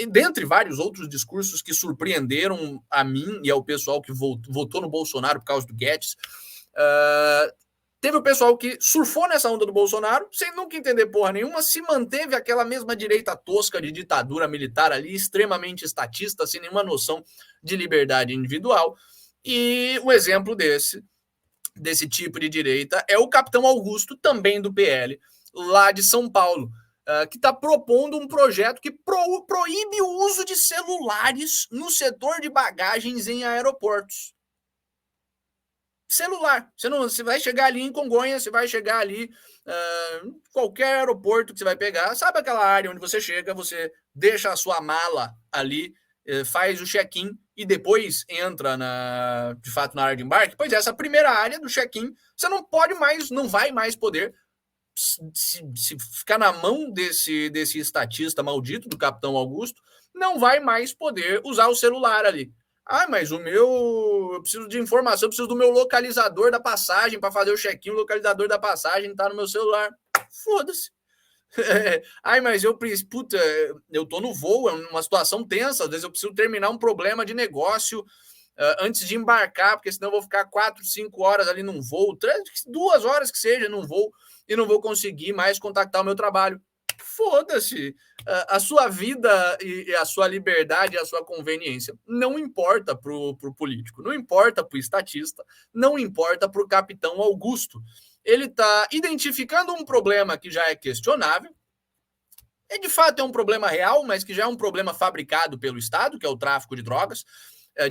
Dentre vários outros discursos que surpreenderam a mim e ao pessoal que votou no Bolsonaro por causa do Guedes. Teve o pessoal que surfou nessa onda do Bolsonaro, sem nunca entender porra nenhuma, se manteve aquela mesma direita tosca de ditadura militar ali, extremamente estatista, sem nenhuma noção de liberdade individual. E o exemplo desse tipo de direita é o Capitão Augusto, também do PL, lá de São Paulo, que está propondo um projeto que proíbe o uso de celulares no setor de bagagens em aeroportos. Celular. Você vai chegar ali em Congonhas, você vai chegar ali qualquer aeroporto que você vai pegar. Sabe aquela área onde você chega, você deixa a sua mala ali faz o check-in e depois entra de fato na área de embarque. Pois é, essa primeira área do check-in, você não pode mais, não vai mais poder se ficar na mão desse estatista maldito do Capitão Augusto, não vai mais poder usar o celular ali. Mas eu preciso de informação, eu preciso do meu localizador da passagem para fazer o check-in, o localizador da passagem está no meu celular. Foda-se. Mas eu tô no voo, é uma situação tensa, às vezes eu preciso terminar um problema de negócio antes de embarcar, porque senão eu vou ficar 4, 5 horas ali num voo, 2 horas que seja num voo, e não vou conseguir mais contactar o meu trabalho. Foda-se. A sua vida e a sua liberdade e a sua conveniência não importa pro político, não importa pro estatista, não importa pro Capitão Augusto. Ele está identificando um problema que já é questionável, de fato é um problema real, mas que já é um problema fabricado pelo Estado, que é o tráfico de drogas.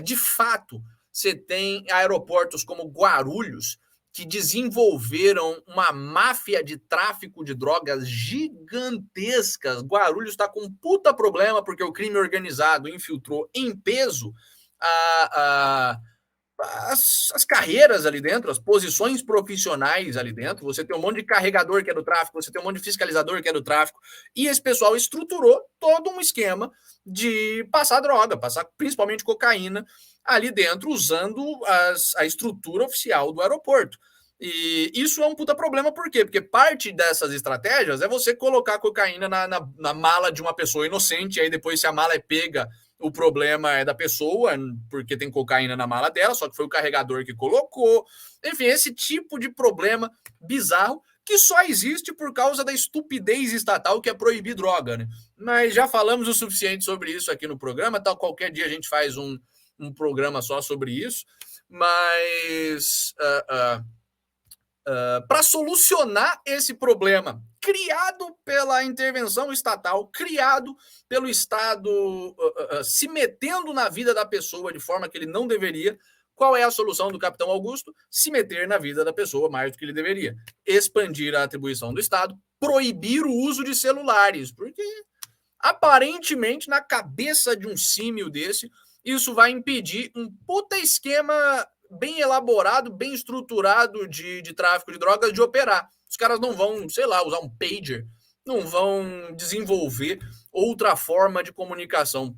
De fato, você tem aeroportos como Guarulhos, que desenvolveram uma máfia de tráfico de drogas gigantescas. Guarulhos está com um puta problema, porque o crime organizado infiltrou em peso as carreiras ali dentro, as posições profissionais ali dentro. Você tem um monte de carregador que é do tráfico, você tem um monte de fiscalizador que é do tráfico, e esse pessoal estruturou todo um esquema de passar droga, passar principalmente cocaína ali dentro, usando a estrutura oficial do aeroporto. E isso é um puta problema, por quê? Porque parte dessas estratégias é você colocar cocaína na mala de uma pessoa inocente, e aí depois, se a mala é pega, o problema é da pessoa, porque tem cocaína na mala dela, só que foi o carregador que colocou. Enfim, esse tipo de problema bizarro que só existe por causa da estupidez estatal, que é proibir droga, né? Mas já falamos o suficiente sobre isso aqui no programa, tal, qualquer dia a gente faz um programa só sobre isso. Mas para solucionar esse problema criado pela intervenção estatal, criado pelo Estado se metendo na vida da pessoa de forma que ele não deveria, qual é a solução do Capitão Augusto? Se meter na vida da pessoa mais do que ele deveria. Expandir a atribuição do Estado, proibir o uso de celulares, porque aparentemente na cabeça de um símio desse, isso vai impedir um puta esquema bem elaborado, bem estruturado de tráfico de drogas de operar. Os caras não vão, sei lá, usar um pager, não vão desenvolver outra forma de comunicação.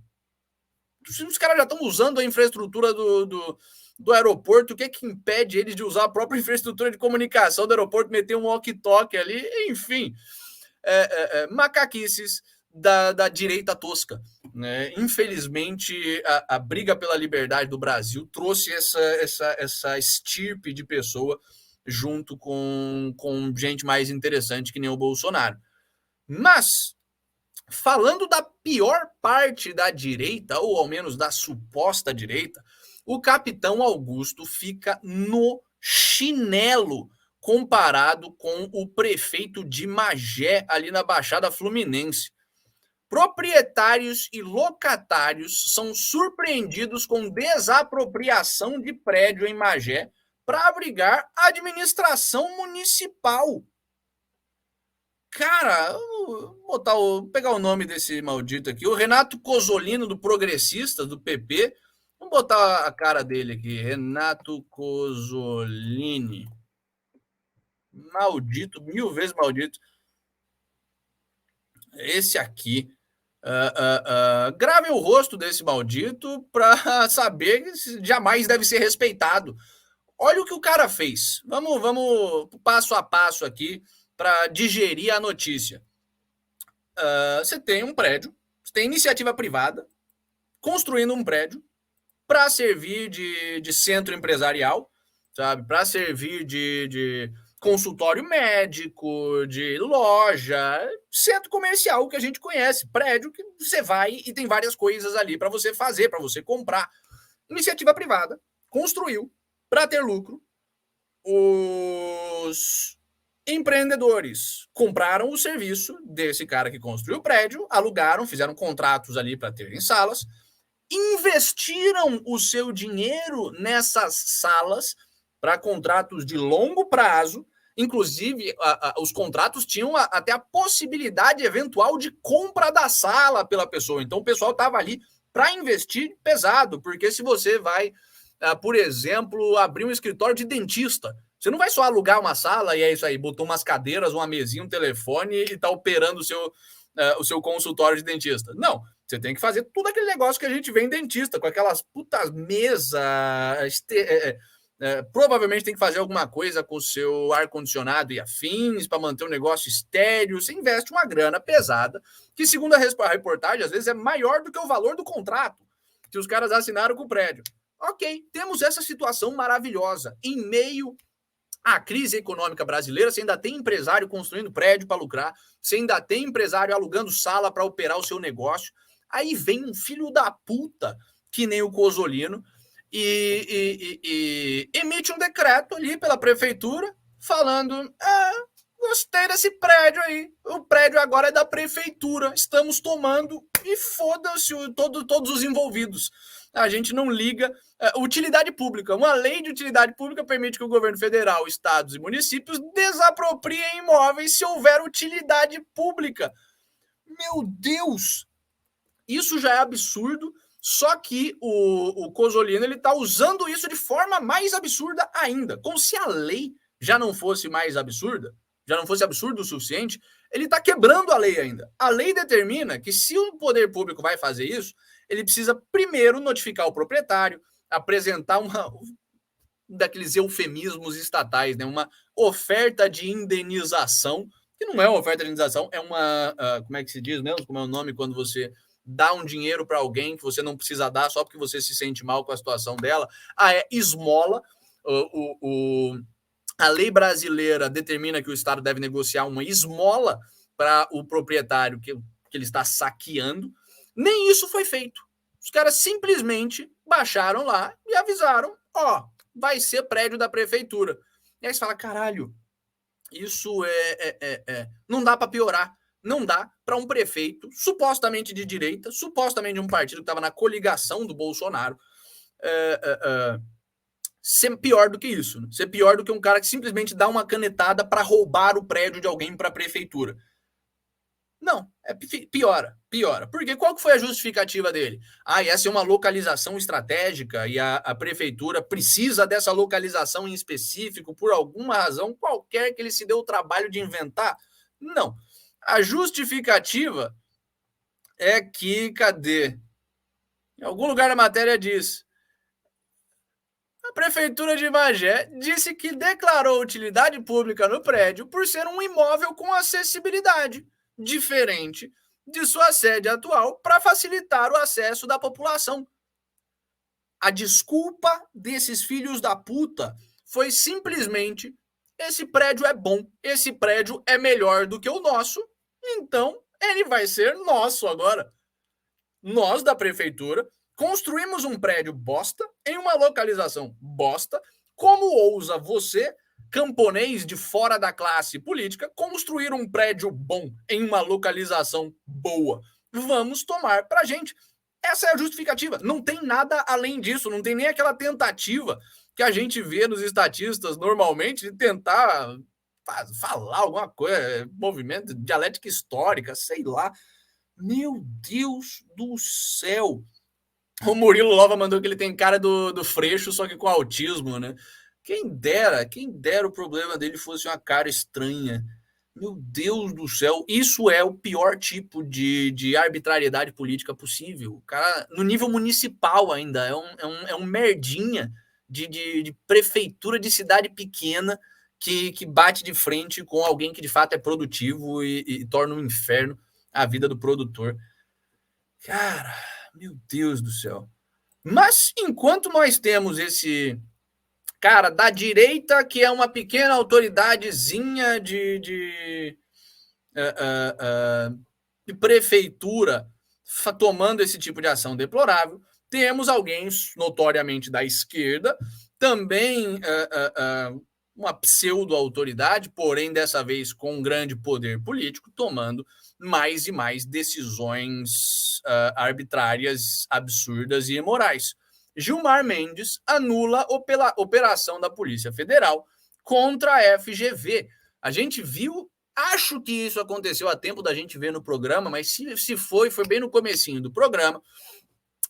Os caras já estão usando a infraestrutura do aeroporto, o que é que impede eles de usar a própria infraestrutura de comunicação do aeroporto, meter um walkie-talkie ali, enfim, macaquices da direita tosca, né? Infelizmente, a briga pela liberdade do Brasil trouxe essa estirpe de pessoa junto com gente mais interessante que nem o Bolsonaro. Mas, falando da pior parte da direita, ou ao menos da suposta direita, o Capitão Augusto fica no chinelo comparado com o prefeito de Magé, ali na Baixada Fluminense. Proprietários e locatários são surpreendidos com desapropriação de prédio em Magé para abrigar a administração municipal. Cara, vou pegar o nome desse maldito aqui, o Renato Cozzolino, do Progressistas, do PP. Vamos botar a cara dele aqui, Renato Cozzolini. Maldito, 1000 vezes maldito. Esse aqui. Grave o rosto desse maldito para saber que jamais deve ser respeitado. Olha o que o cara fez. Vamos passo a passo aqui para digerir a notícia. Você tem um prédio, você tem iniciativa privada construindo um prédio para servir de centro empresarial, sabe? Para servir de consultório médico, de loja, centro comercial que a gente conhece, prédio que você vai e tem várias coisas ali para você fazer, para você comprar. Iniciativa privada construiu para ter lucro. Os empreendedores compraram o serviço desse cara que construiu o prédio, alugaram, fizeram contratos ali para terem salas, investiram o seu dinheiro nessas salas para contratos de longo prazo, Inclusive, os contratos tinham até a possibilidade eventual de compra da sala pela pessoa. Então, o pessoal estava ali para investir pesado, porque se você vai, por exemplo, abrir um escritório de dentista, você não vai só alugar uma sala e é isso aí, botou umas cadeiras, uma mesinha, um telefone e está operando o seu consultório de dentista. Não, você tem que fazer tudo aquele negócio que a gente vê em dentista, com aquelas putas mesas. Provavelmente tem que fazer alguma coisa com o seu ar-condicionado e afins para manter o negócio estéreo. Você investe uma grana pesada, que, segundo a reportagem, às vezes é maior do que o valor do contrato que os caras assinaram com o prédio. Ok, temos essa situação maravilhosa. Em meio à crise econômica brasileira, você ainda tem empresário construindo prédio para lucrar, você ainda tem empresário alugando sala para operar o seu negócio. Aí vem um filho da puta, que nem o Cozzolino, e emite um decreto ali pela prefeitura falando: gostei desse prédio aí, o prédio agora é da prefeitura, estamos tomando e foda-se todos os envolvidos. A gente não liga. Utilidade pública. Uma lei de utilidade pública permite que o governo federal, estados e municípios desapropriem imóveis se houver utilidade pública. Meu Deus! Isso já é absurdo. Só que o Cozzolino está usando isso de forma mais absurda ainda. Como se a lei já não fosse mais absurda, já não fosse absurdo o suficiente, ele está quebrando a lei ainda. A lei determina que, se o poder público vai fazer isso, ele precisa primeiro notificar o proprietário, apresentar daqueles eufemismos estatais, né? Uma oferta de indenização, que não é uma oferta de indenização, é uma... como é que se diz mesmo? Como é o nome quando você dá um dinheiro para alguém que você não precisa dar só porque você se sente mal com a situação dela? É esmola. A lei brasileira determina que o Estado deve negociar uma esmola para o proprietário que ele está saqueando. Nem isso foi feito. Os caras simplesmente baixaram lá e avisaram: vai ser prédio da prefeitura. E aí você fala: caralho, isso não dá para piorar. Não dá para um prefeito supostamente de direita, supostamente de um partido que estava na coligação do Bolsonaro, ser pior do que isso. Né? Ser pior do que um cara que simplesmente dá uma canetada para roubar o prédio de alguém para a prefeitura. Não, piora. Porque qual que foi a justificativa dele? Essa é uma localização estratégica e a prefeitura precisa dessa localização em específico por alguma razão qualquer que ele se deu o trabalho de inventar? Não. A justificativa é que, cadê? Em algum lugar da matéria diz: a prefeitura de Magé disse que declarou utilidade pública no prédio por ser um imóvel com acessibilidade diferente de sua sede atual para facilitar o acesso da população. A desculpa desses filhos da puta foi simplesmente: esse prédio é bom, esse prédio é melhor do que o nosso, então ele vai ser nosso agora. Nós, da prefeitura, construímos um prédio bosta em uma localização bosta. Como ousa você, camponês de fora da classe política, construir um prédio bom em uma localização boa? Vamos tomar pra gente. Essa é a justificativa. Não tem nada além disso. Não tem nem aquela tentativa que a gente vê nos estatistas normalmente de tentar falar alguma coisa, movimento, dialética histórica, sei lá. Meu Deus do céu. O Murilo Lova mandou que ele tem cara do Freixo, só que com autismo, né? Quem dera o problema dele fosse uma cara estranha. Meu Deus do céu, isso é o pior tipo de arbitrariedade política possível. O cara, no nível municipal ainda, é um merdinha de prefeitura de cidade pequena que bate de frente com alguém que de fato é produtivo e torna um inferno a vida do produtor. Cara, meu Deus do céu. Mas enquanto nós temos esse cara da direita, que é uma pequena autoridadezinha de prefeitura tomando esse tipo de ação deplorável, temos alguém notoriamente da esquerda, também uma pseudo-autoridade, porém dessa vez com um grande poder político, tomando mais e mais decisões arbitrárias, absurdas e imorais. Gilmar Mendes anula operação da Polícia Federal contra a FGV. A gente viu, acho que isso aconteceu a tempo da gente ver no programa, mas se foi bem no comecinho do programa.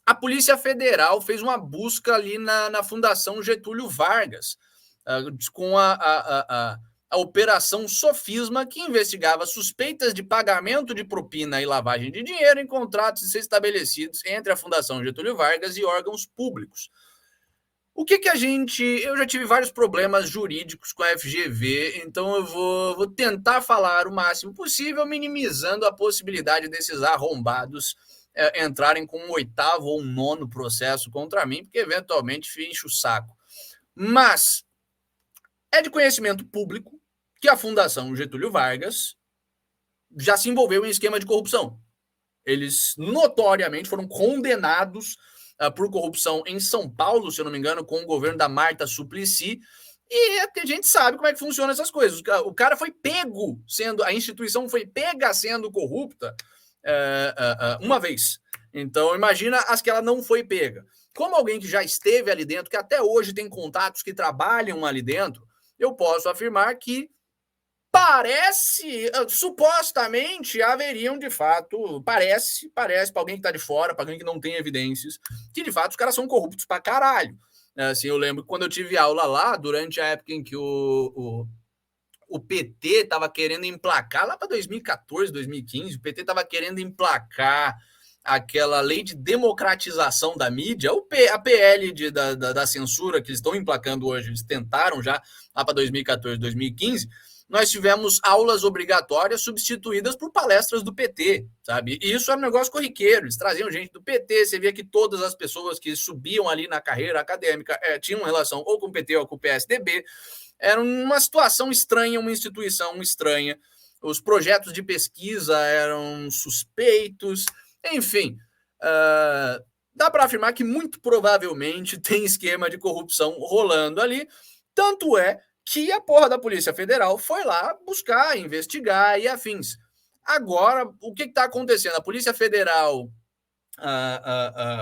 A Polícia Federal fez uma busca ali na Fundação Getúlio Vargas, com a Operação Sofisma, que investigava suspeitas de pagamento de propina e lavagem de dinheiro em contratos estabelecidos entre a Fundação Getúlio Vargas e órgãos públicos. O que a gente... Eu já tive vários problemas jurídicos com a FGV, então eu vou tentar falar o máximo possível, minimizando a possibilidade desses arrombados entrarem com um 8º ou um 9º processo contra mim, porque eventualmente enche o saco. Mas é de conhecimento público que a Fundação Getúlio Vargas já se envolveu em esquema de corrupção. Eles notoriamente foram condenados por corrupção em São Paulo, se eu não me engano, com o governo da Marta Suplicy, e a gente sabe como é que funcionam essas coisas. O cara foi pego a instituição foi pega sendo corrupta uma vez. Então, imagina as que ela não foi pega. Como alguém que já esteve ali dentro, que até hoje tem contatos que trabalham ali dentro, eu posso afirmar que supostamente haveriam de fato, parece para alguém que está de fora, para alguém que não tem evidências, que de fato os caras são corruptos pra caralho. Assim, eu lembro que quando eu tive aula lá, durante a época em que o PT estava querendo emplacar, lá para 2014, 2015, o PT estava querendo emplacar aquela lei de democratização da mídia, a PL da censura que eles estão emplacando hoje, eles tentaram já lá para 2014, 2015, nós tivemos aulas obrigatórias substituídas por palestras do PT, sabe? E isso era um negócio corriqueiro, eles traziam gente do PT, você via que todas as pessoas que subiam ali na carreira acadêmica tinham relação ou com o PT ou com o PSDB. Era uma situação estranha, uma instituição estranha. Os projetos de pesquisa eram suspeitos. Enfim, dá para afirmar que muito provavelmente tem esquema de corrupção rolando ali. Tanto é que a porra da Polícia Federal foi lá buscar, investigar e afins. Agora, o que está acontecendo? A Polícia Federal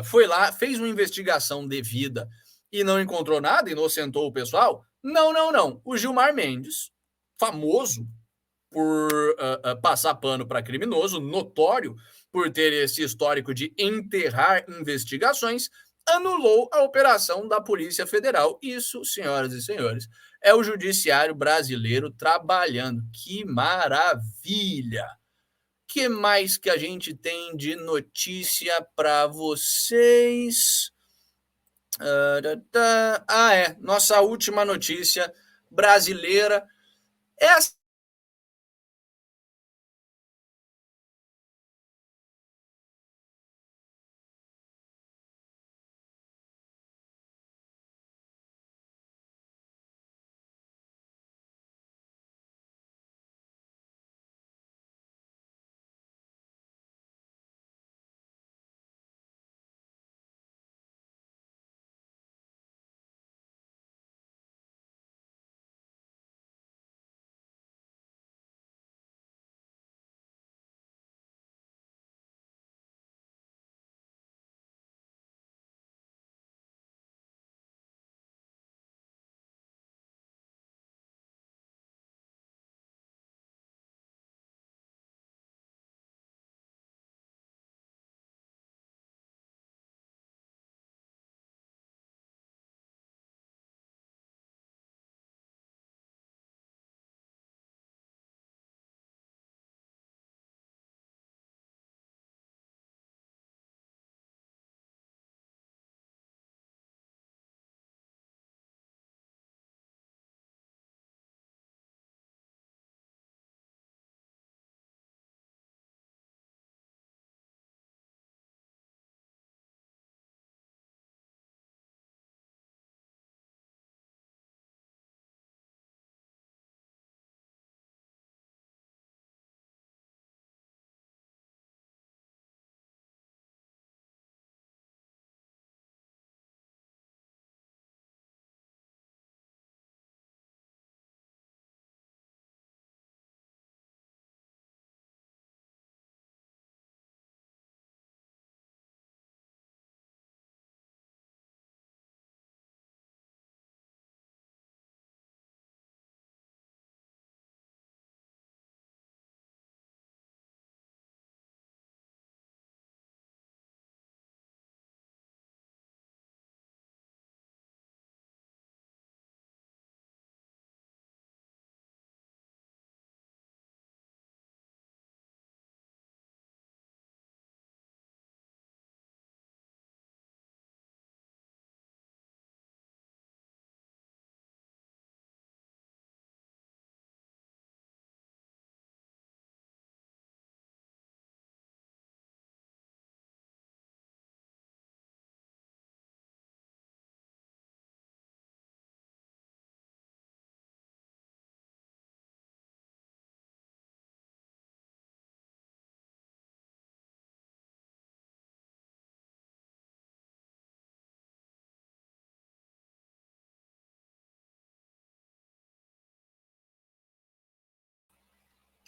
foi lá, fez uma investigação devida e não encontrou nada, inocentou o pessoal? Não. O Gilmar Mendes, famoso por passar pano para criminoso, notório por ter esse histórico de enterrar investigações, anulou a operação da Polícia Federal. Isso, senhoras e senhores, é o judiciário brasileiro trabalhando. Que maravilha! Que mais que a gente tem de notícia para vocês? Nossa última notícia brasileira é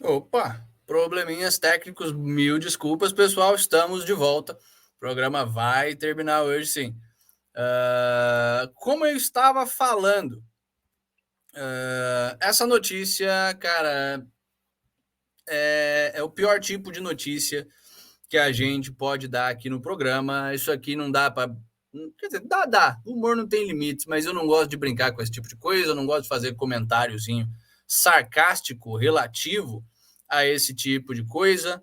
Opa, probleminhas técnicos, mil desculpas, pessoal, estamos de volta. O programa vai terminar hoje, sim. Como eu estava falando, essa notícia, cara, é o pior tipo de notícia que a gente pode dar aqui no programa. Isso aqui não dá para. Quer dizer, dá. O humor não tem limites, mas eu não gosto de brincar com esse tipo de coisa, eu não gosto de fazer comentáriozinho sarcástico relativo a esse tipo de coisa.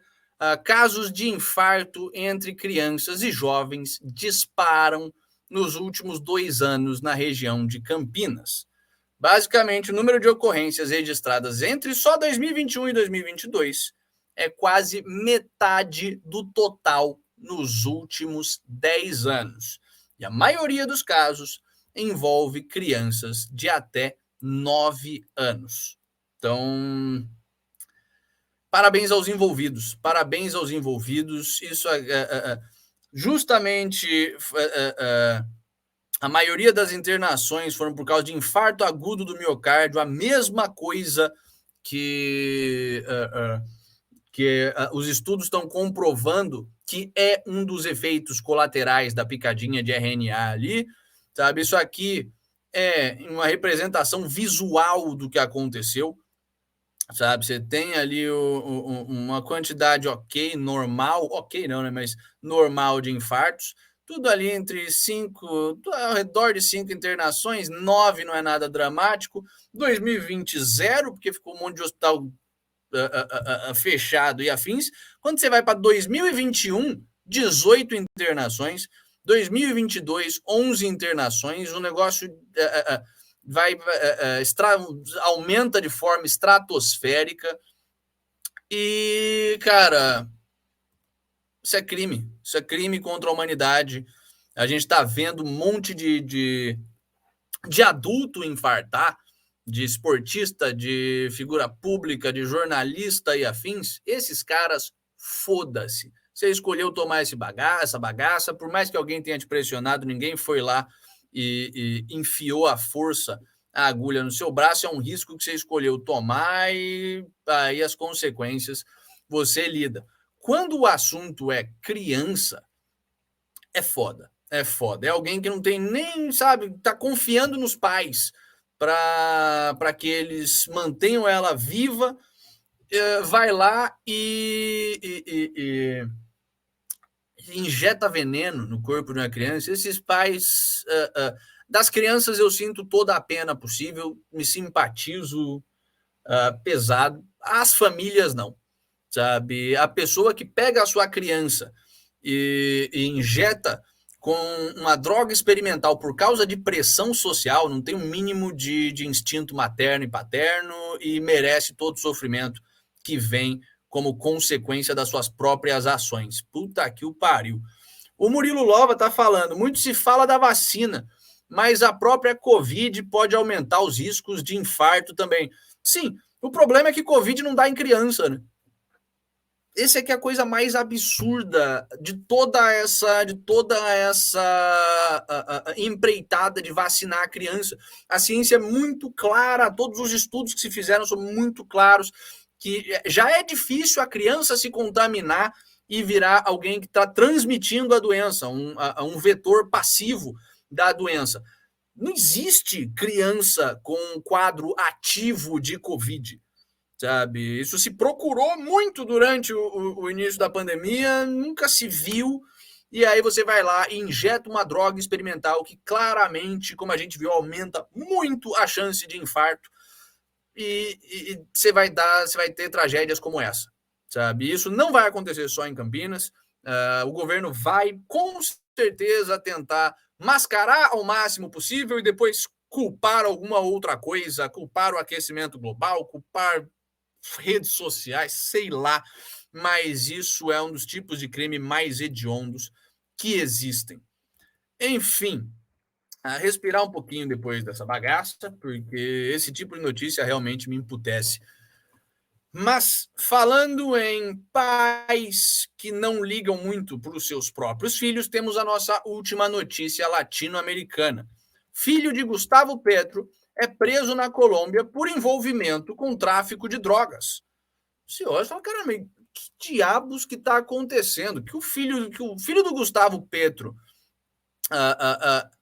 Casos de infarto entre crianças e jovens disparam nos últimos 2 anos na região de Campinas. Basicamente, o número de ocorrências registradas entre só 2021 e 2022 é quase metade do total nos últimos 10 anos. E a maioria dos casos envolve crianças de até 9 anos. Então, parabéns aos envolvidos. Parabéns aos envolvidos. Isso justamente a maioria das internações foram por causa de infarto agudo do miocárdio, a mesma coisa que os estudos estão comprovando que é um dos efeitos colaterais da picadinha de RNA ali, sabe? Isso aqui é uma representação visual do que aconteceu, sabe? Você tem ali uma quantidade normal, não, né? Mas normal de infartos, tudo ali entre 5, ao redor de 5 internações, 9 não é nada dramático, 2020 zero, porque ficou um monte de hospital fechado e afins. Quando você vai para 2021, 18 internações, 2022, 11 internações, o negócio aumenta de forma estratosférica e, cara, isso é crime contra a humanidade. A gente está vendo um monte de adulto infartar, de esportista, de figura pública, de jornalista e afins. Esses caras, foda-se. Você escolheu tomar essa bagaça, por mais que alguém tenha te pressionado, ninguém foi lá e enfiou à força a agulha no seu braço. É um risco que você escolheu tomar e aí as consequências você lida. Quando o assunto é criança, é foda. É foda. É alguém que não tem nem, sabe, tá confiando nos pais para que eles mantenham ela viva, vai lá e injeta veneno no corpo de uma criança. Esses pais, das crianças eu sinto toda a pena possível, me simpatizo pesado. As famílias não, sabe? A pessoa que pega a sua criança e injeta com uma droga experimental por causa de pressão social, não tem um mínimo de instinto materno e paterno e merece todo o sofrimento que vem como consequência das suas próprias ações. Puta que o pariu. O Murilo Lova tá falando, muito se fala da vacina, mas a própria Covid pode aumentar os riscos de infarto também. Sim, o problema é que Covid não dá em criança, né? Esse aqui é a coisa mais absurda de toda essa empreitada de vacinar a criança. A ciência é muito clara, todos os estudos que se fizeram são muito claros, que já é difícil a criança se contaminar e virar alguém que está transmitindo a doença, um vetor passivo da doença. Não existe criança com um quadro ativo de Covid, sabe? Isso se procurou muito durante o início da pandemia, nunca se viu. E aí você vai lá e injeta uma droga experimental que claramente, como a gente viu, aumenta muito a chance de infarto. E você vai ter tragédias como essa, sabe? Isso não vai acontecer só em Campinas. O governo vai, com certeza, tentar mascarar ao máximo possível e depois culpar alguma outra coisa, culpar o aquecimento global, culpar redes sociais, sei lá, mas isso é um dos tipos de crime mais hediondos que existem. Enfim, respirar um pouquinho depois dessa bagaça, porque esse tipo de notícia realmente me emputece. Mas, falando em pais que não ligam muito para os seus próprios filhos, temos a nossa última notícia latino-americana. Filho de Gustavo Petro é preso na Colômbia por envolvimento com tráfico de drogas. Você olha e fala, cara, mas que diabos que está acontecendo? Que o filho do Gustavo Petro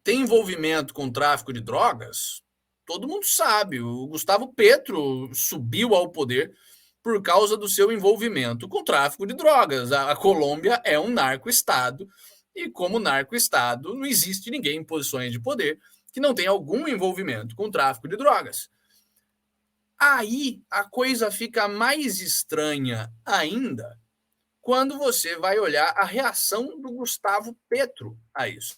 tem envolvimento com tráfico de drogas? Todo mundo sabe. O Gustavo Petro subiu ao poder por causa do seu envolvimento com tráfico de drogas. A Colômbia é um narco-estado e, como narco-estado, não existe ninguém em posições de poder que não tenha algum envolvimento com tráfico de drogas. Aí a coisa fica mais estranha ainda quando você vai olhar a reação do Gustavo Petro a isso.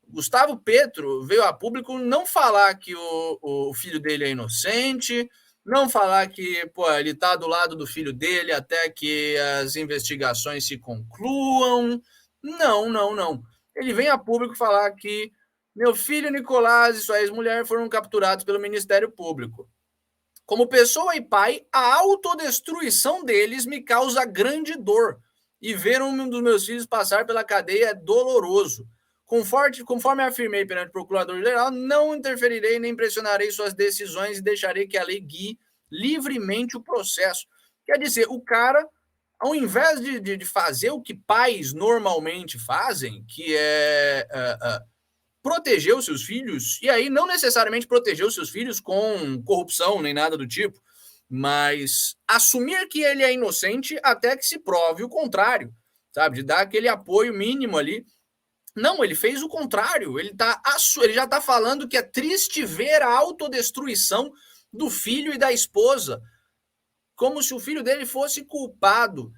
Gustavo Petro veio a público não falar que o filho dele é inocente, não falar que ele está do lado do filho dele até que as investigações se concluam. Não, não, não. Ele vem a público falar que meu filho Nicolás e sua ex-mulher foram capturados pelo Ministério Público. Como pessoa e pai, a autodestruição deles me causa grande dor. E ver um dos meus filhos passar pela cadeia é doloroso. Conforme afirmei perante o Procurador-Geral, não interferirei nem pressionarei suas decisões e deixarei que a lei guie livremente o processo. Quer dizer, o cara, ao invés de fazer o que pais normalmente fazem, que é proteger os seus filhos, e aí não necessariamente proteger os seus filhos com corrupção nem nada do tipo, mas assumir que ele é inocente até que se prove o contrário, sabe? De dar aquele apoio mínimo ali. Não, ele fez o contrário. Ele já está falando que é triste ver a autodestruição do filho e da esposa, como se o filho dele fosse culpado.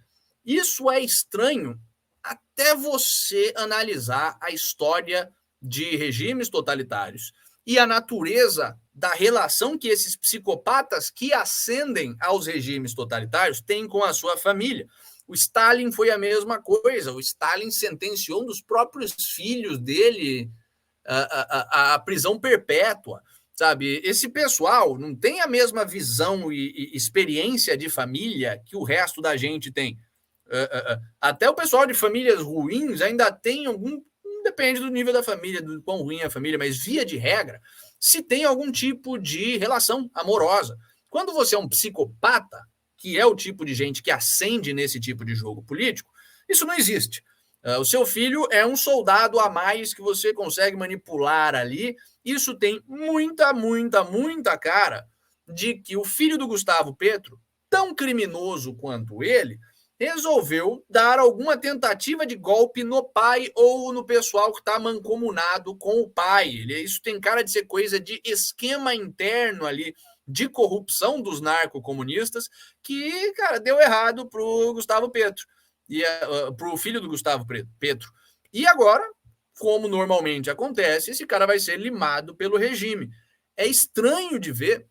Isso é estranho até você analisar a história de regimes totalitários e a natureza da relação que esses psicopatas que ascendem aos regimes totalitários têm com a sua família. O Stalin foi a mesma coisa. O Stalin sentenciou um dos próprios filhos dele à prisão perpétua, sabe? Esse pessoal não tem a mesma visão e experiência de família que o resto da gente tem. Até o pessoal de famílias ruins ainda tem algum. Depende do nível da família, do quão ruim é a família, mas via de regra, se tem algum tipo de relação amorosa. Quando você é um psicopata, que é o tipo de gente que ascende nesse tipo de jogo político, isso não existe. O seu filho é um soldado a mais que você consegue manipular ali. Isso tem muita, muita, muita cara de que o filho do Gustavo Petro, tão criminoso quanto ele, resolveu dar alguma tentativa de golpe no pai ou no pessoal que está mancomunado com o pai. Isso tem cara de ser coisa de esquema interno ali, de corrupção dos narcocomunistas, que, cara, deu errado pro Gustavo Petro, e pro filho do Gustavo Petro. E agora, como normalmente acontece, esse cara vai ser limado pelo regime. É estranho de ver,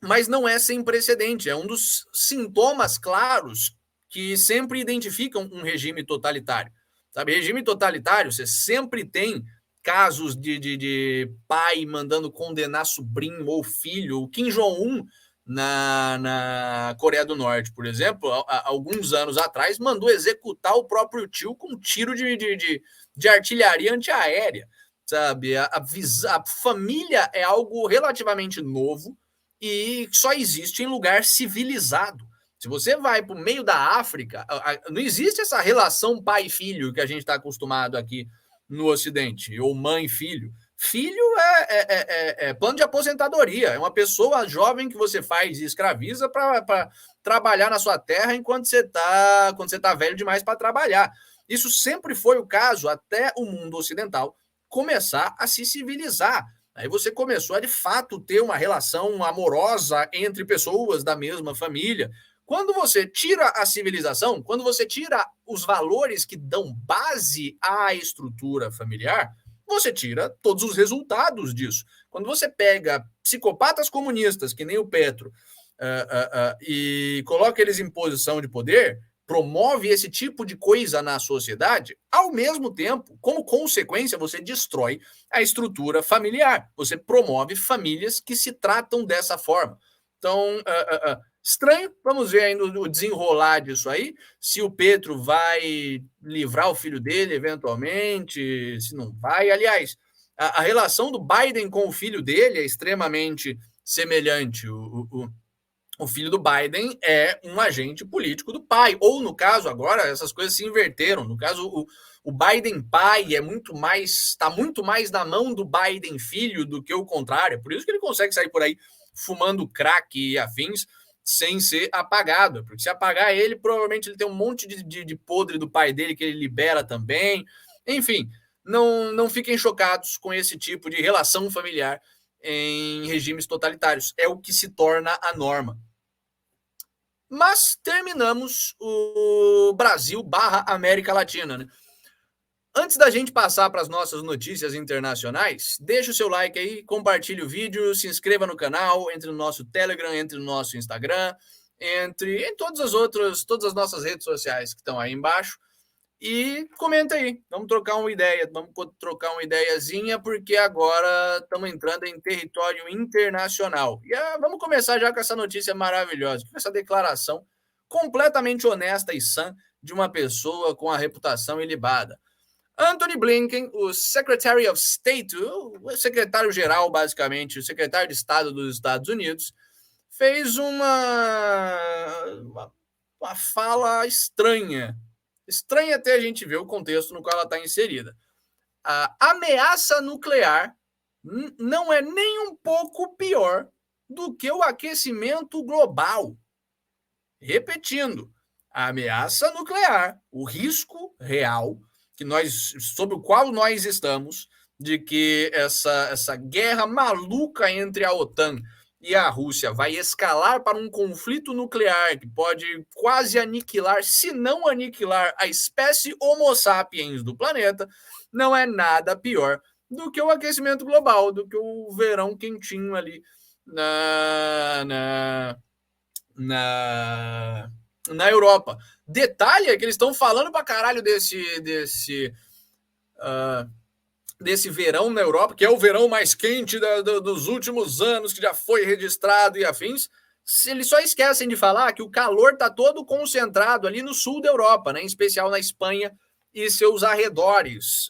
mas não é sem precedente. É um dos sintomas claros que sempre identificam um regime totalitário. Sabe, regime totalitário, você sempre tem casos de pai mandando condenar sobrinho ou filho. O Kim Jong-un, na Coreia do Norte, por exemplo, há alguns anos atrás, mandou executar o próprio tio com um tiro de artilharia antiaérea. Sabe, a família é algo relativamente novo e só existe em lugar civilizado. Se você vai para o meio da África, não existe essa relação pai-filho que a gente está acostumado aqui no Ocidente, ou mãe-filho. Filho é plano de aposentadoria, é uma pessoa jovem que você faz e escraviza para trabalhar na sua terra enquanto você tá velho demais para trabalhar. Isso sempre foi o caso até o mundo ocidental começar a se civilizar. Aí você começou a, de fato, ter uma relação amorosa entre pessoas da mesma família. Quando você tira a civilização, quando você tira os valores que dão base à estrutura familiar, você tira todos os resultados disso. Quando você pega psicopatas comunistas, que nem o Petro, e coloca eles em posição de poder, promove esse tipo de coisa na sociedade, ao mesmo tempo, como consequência, você destrói a estrutura familiar. Você promove famílias que se tratam dessa forma. Então, estranho, vamos ver ainda o desenrolar disso aí, se o Petro vai livrar o filho dele eventualmente, se não vai. Aliás, a relação do Biden com o filho dele é extremamente semelhante. o filho do Biden é um agente político do pai. Ou, no caso, agora essas coisas se inverteram. No caso, o Biden pai está muito mais na mão do Biden filho do que o contrário. Por isso que ele consegue sair por aí fumando crack e afins sem ser apagado. Porque se apagar ele, provavelmente ele tem um monte de podre do pai dele que ele libera também. Enfim, não fiquem chocados com esse tipo de relação familiar em regimes totalitários. É o que se torna a norma. Mas terminamos o Brasil barra América Latina, né? Antes da gente passar para as nossas notícias internacionais, deixa o seu like aí, compartilhe o vídeo, se inscreva no canal, entre no nosso Telegram, entre no nosso Instagram, entre em todas as nossas redes sociais que estão aí embaixo. E comenta aí, vamos trocar uma ideia, vamos trocar uma ideiazinha, porque agora estamos entrando em território internacional. E vamos começar já com essa notícia maravilhosa, com essa declaração completamente honesta e sã de uma pessoa com a reputação ilibada. Anthony Blinken, o Secretary of State, o secretário-geral, basicamente, o secretário de Estado dos Estados Unidos, fez uma fala estranha. Estranha até a gente ver o contexto no qual ela está inserida. A ameaça nuclear não é nem um pouco pior do que o aquecimento global. Repetindo, a ameaça nuclear, o risco real sobre o qual nós estamos, de que essa guerra maluca entre a OTAN e a Rússia vai escalar para um conflito nuclear que pode quase aniquilar, se não aniquilar, a espécie Homo sapiens do planeta, não é nada pior do que o aquecimento global, do que o verão quentinho ali na Europa. Detalhe é que eles estão falando pra caralho desse verão na Europa, que é o verão mais quente dos últimos anos, que já foi registrado e afins. Eles só esquecem de falar que o calor está todo concentrado ali no sul da Europa, né? Em especial na Espanha e seus arredores,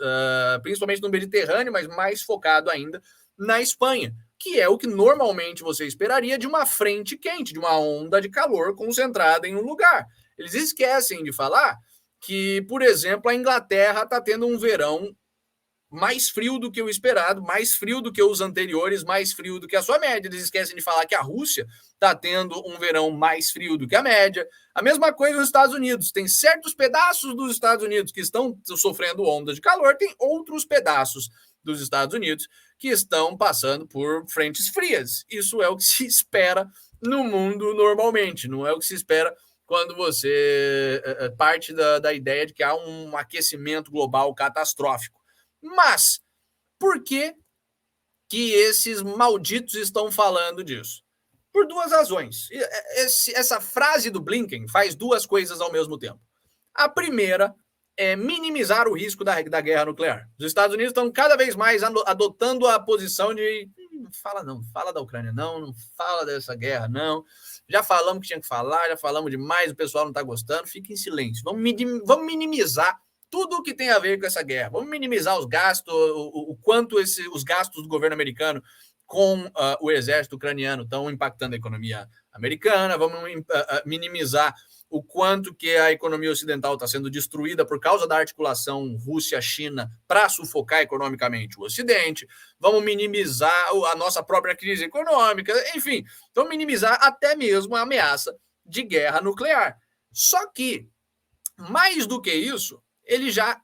principalmente no Mediterrâneo, mas mais focado ainda na Espanha, que é o que normalmente você esperaria de uma frente quente, de uma onda de calor concentrada em um lugar. Eles esquecem de falar que, por exemplo, a Inglaterra está tendo um verão mais frio do que o esperado, mais frio do que os anteriores, mais frio do que a sua média. Eles esquecem de falar que a Rússia está tendo um verão mais frio do que a média. A mesma coisa nos Estados Unidos. Tem certos pedaços dos Estados Unidos que estão sofrendo ondas de calor, tem outros pedaços dos Estados Unidos que estão passando por frentes frias. Isso é o que se espera no mundo normalmente, não é o que se espera quando você parte da ideia de que há um aquecimento global catastrófico. Mas por que esses malditos estão falando disso? Por duas razões. Essa frase do Blinken faz duas coisas ao mesmo tempo. A primeira é minimizar o risco da guerra nuclear. Os Estados Unidos estão cada vez mais adotando a posição de não fala da Ucrânia, não fala dessa guerra, não. Já falamos que tinha que falar, já falamos demais, o pessoal não está gostando, fica em silêncio. Vamos minimizar tudo o que tem a ver com essa guerra. Vamos minimizar os gastos, o quanto os gastos do governo americano com o exército ucraniano estão impactando a economia americana. Vamos minimizar o quanto que a economia ocidental está sendo destruída por causa da articulação Rússia-China para sufocar economicamente o Ocidente. Vamos minimizar a nossa própria crise econômica. Enfim, vamos minimizar até mesmo a ameaça de guerra nuclear. Só que, mais do que isso, ele já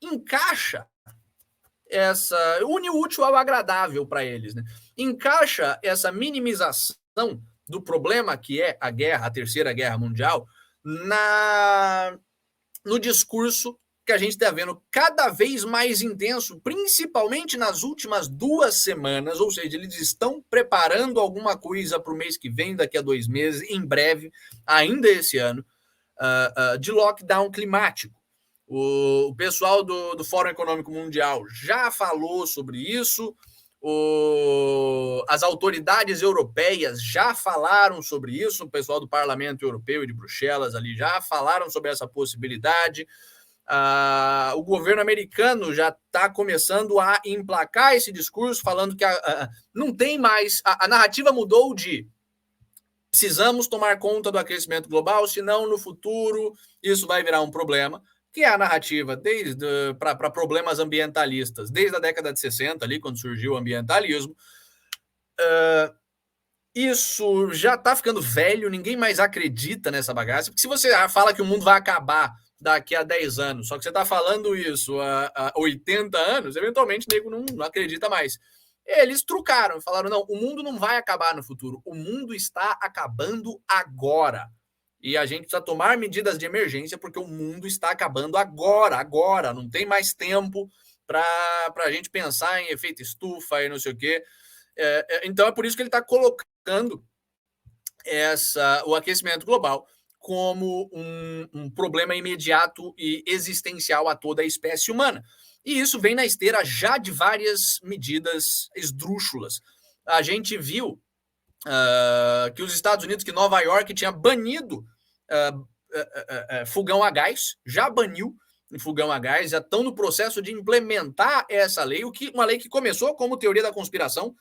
encaixa une o útil ao agradável para eles, né? Encaixa essa minimização do problema que é a guerra, a Terceira Guerra Mundial, no discurso que a gente está vendo cada vez mais intenso, principalmente nas últimas 2 semanas, ou seja, eles estão preparando alguma coisa para o mês que vem, daqui a 2 meses, em breve, ainda esse ano, de lockdown climático. O pessoal do Fórum Econômico Mundial já falou sobre isso, as autoridades europeias já falaram sobre isso, o pessoal do Parlamento Europeu e de Bruxelas ali já falaram sobre essa possibilidade. O governo americano já está começando a emplacar esse discurso, falando que não tem mais... A narrativa mudou de precisamos tomar conta do aquecimento global, senão no futuro isso vai virar um problema, que é a narrativa para problemas ambientalistas, desde a década de 60, ali, quando surgiu o ambientalismo. Isso já está ficando velho, ninguém mais acredita nessa bagaça, porque se você fala que o mundo vai acabar daqui a 10 anos, só que você está falando isso há 80 anos, eventualmente o nego não acredita mais. Eles trucaram, falaram, não, o mundo não vai acabar no futuro, o mundo está acabando agora. E a gente precisa tomar medidas de emergência, porque o mundo está acabando agora, não tem mais tempo para a gente pensar em efeito estufa e não sei o quê. Então é por isso que ele está colocando o aquecimento global como um problema imediato e existencial a toda a espécie humana. E isso vem na esteira já de várias medidas esdrúxulas. A gente viu que os Estados Unidos, que Nova York tinha banido fogão a gás, já baniu fogão a gás, já estão no processo de implementar essa lei, uma lei que começou como teoria da conspiração,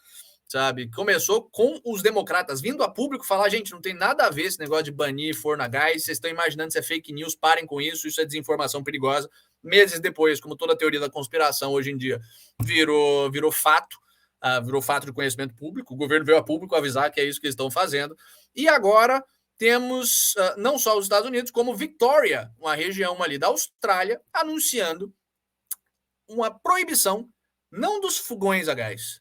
sabe? Começou com os democratas vindo a público falar, gente, não tem nada a ver esse negócio de banir forno a gás, vocês estão imaginando se é fake news, parem com isso é desinformação perigosa. Meses depois, como toda teoria da conspiração hoje em dia, virou fato, virou fato de conhecimento público, o governo veio a público avisar que é isso que eles estão fazendo, e agora temos não só os Estados Unidos, como Victoria, uma região ali da Austrália, anunciando uma proibição, não dos fogões a gás,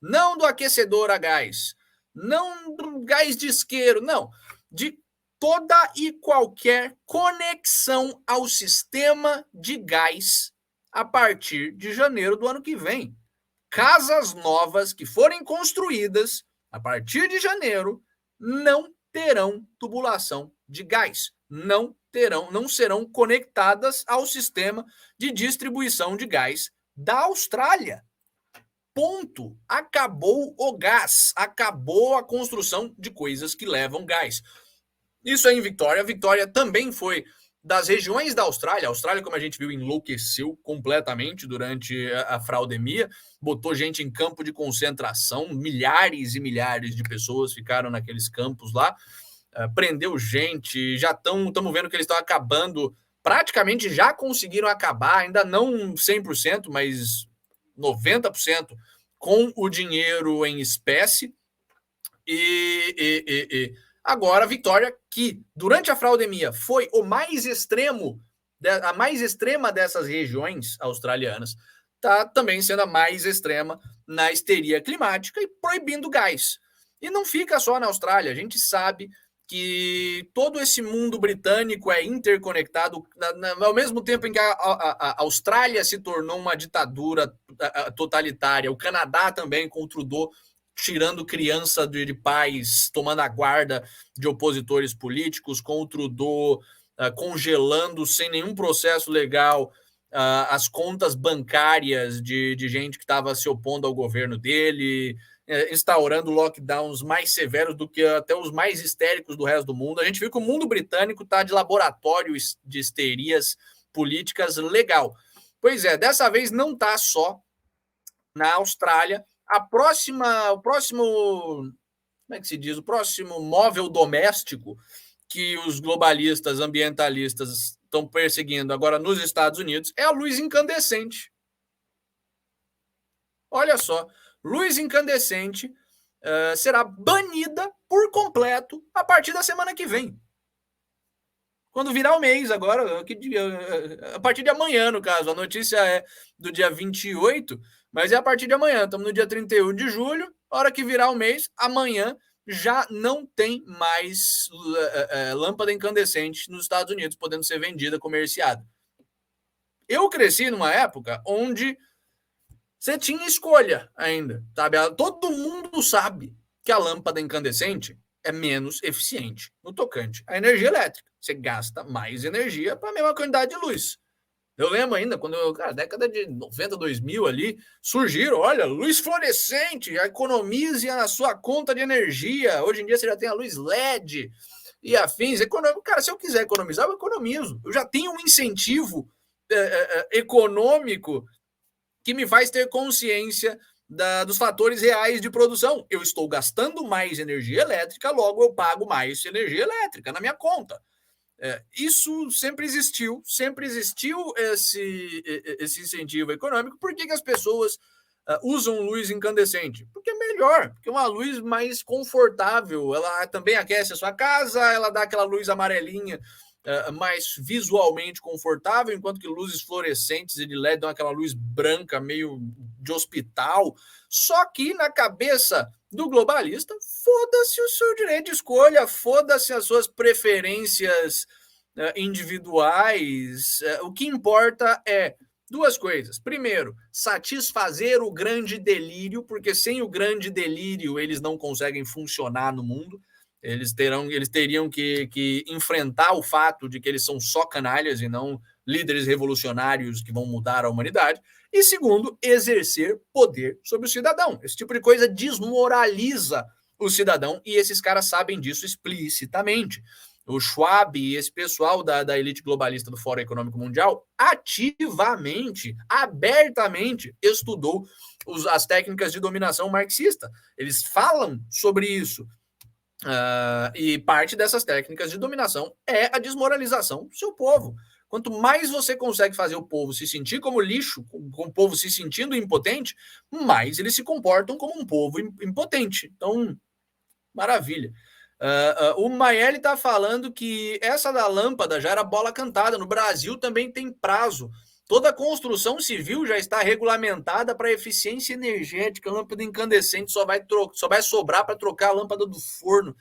não do aquecedor a gás, não do gás de isqueiro, não, de toda e qualquer conexão ao sistema de gás a partir de janeiro do ano que vem. Casas novas que forem construídas a partir de janeiro não terão tubulação de gás, não serão conectadas ao sistema de distribuição de gás da Austrália. Ponto. Acabou o gás, acabou a construção de coisas que levam gás. Isso é em Victoria. Victoria também foi das regiões da Austrália. A Austrália, como a gente viu, enlouqueceu completamente durante a fraudemia, botou gente em campo de concentração, milhares e milhares de pessoas ficaram naqueles campos lá, prendeu gente, já estamos vendo que eles estão acabando, praticamente já conseguiram acabar, ainda não 100%, mas 90% com o dinheiro em espécie. E agora a Victoria, que durante a fraudemia foi a mais extrema dessas regiões australianas, está também sendo a mais extrema na histeria climática e proibindo gás. E não fica só na Austrália, a gente sabe que todo esse mundo britânico é interconectado, ao mesmo tempo em que a Austrália se tornou uma ditadura totalitária, o Canadá também, com o Trudeau tirando criança de pais, tomando a guarda de opositores políticos, com o Trudeau congelando sem nenhum processo legal as contas bancárias de gente que estava se opondo ao governo dele, instaurando lockdowns mais severos do que até os mais histéricos do resto do mundo. A gente viu que o mundo britânico está de laboratório de histerias políticas legal. Pois é, dessa vez não está só na Austrália. O próximo, como é que se diz? O próximo móvel doméstico que os globalistas ambientalistas estão perseguindo agora nos Estados Unidos é a luz incandescente. Olha só, luz incandescente será banida por completo a partir da semana que vem. Quando virar o mês agora, a partir de amanhã, no caso. A notícia é do dia 28, mas é a partir de amanhã. Estamos no dia 31 de julho, hora que virar o mês, amanhã já não tem mais lâmpada incandescente nos Estados Unidos podendo ser vendida, comerciada. Eu cresci numa época onde você tinha escolha ainda, sabe? Todo mundo sabe que a lâmpada incandescente é menos eficiente no tocante à energia elétrica. Você gasta mais energia para a mesma quantidade de luz. Eu lembro ainda, quando, década de 90, 2000 ali, surgiram, olha, luz fluorescente, economize a sua conta de energia. Hoje em dia você já tem a luz LED e afins. Cara, se eu quiser economizar, eu economizo. Eu já tenho um incentivo econômico que me faz ter consciência dos fatores reais de produção. Eu estou gastando mais energia elétrica, logo eu pago mais energia elétrica na minha conta. Isso sempre existiu esse incentivo econômico. Por que as pessoas usam luz incandescente? Porque é melhor, porque é uma luz mais confortável, ela também aquece a sua casa, ela dá aquela luz amarelinha mais visualmente confortável, enquanto que luzes fluorescentes e de LED dão aquela luz branca meio de hospital. Só que na cabeça do globalista, foda-se o seu direito de escolha, foda-se as suas preferências individuais. O que importa é duas coisas. Primeiro, satisfazer o grande delírio, porque sem o grande delírio eles não conseguem funcionar no mundo. Eles teriam que enfrentar o fato de que eles são só canalhas e não líderes revolucionários que vão mudar a humanidade. E segundo, exercer poder sobre o cidadão. Esse tipo de coisa desmoraliza o cidadão e esses caras sabem disso explicitamente. O Schwab e esse pessoal da elite globalista do Fórum Econômico Mundial ativamente, abertamente estudou as técnicas de dominação marxista. Eles falam sobre isso. E parte dessas técnicas de dominação é a desmoralização do seu povo. Quanto mais você consegue fazer o povo se sentir como lixo, com o povo se sentindo impotente, mais eles se comportam como um povo impotente. Então, maravilha. O Maeli está falando que essa da lâmpada já era bola cantada. No Brasil também tem prazo. Toda a construção civil já está regulamentada para eficiência energética. A lâmpada incandescente só vai sobrar para trocar a lâmpada do forno.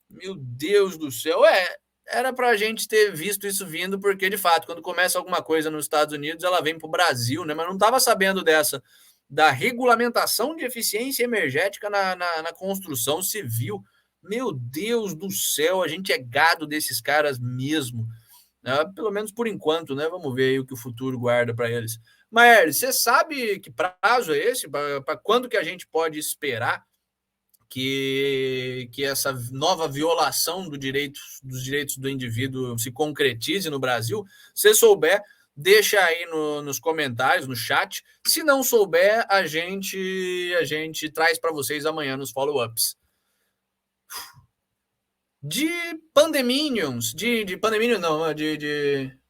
Meu Deus do céu. Era para a gente ter visto isso vindo, porque, de fato, quando começa alguma coisa nos Estados Unidos, ela vem para o Brasil, né? Mas não estava sabendo da regulamentação de eficiência energética na construção civil. Meu Deus do céu, a gente é gado desses caras mesmo. Pelo menos por enquanto, né? Vamos ver aí o que o futuro guarda para eles. Maer, você sabe que prazo é esse? Para quando que a gente pode esperar que essa nova violação dos direitos do indivíduo se concretize no Brasil? Se souber, deixa aí nos comentários, no chat. Se não souber, a gente traz para vocês amanhã nos follow-ups. De pandeminions, de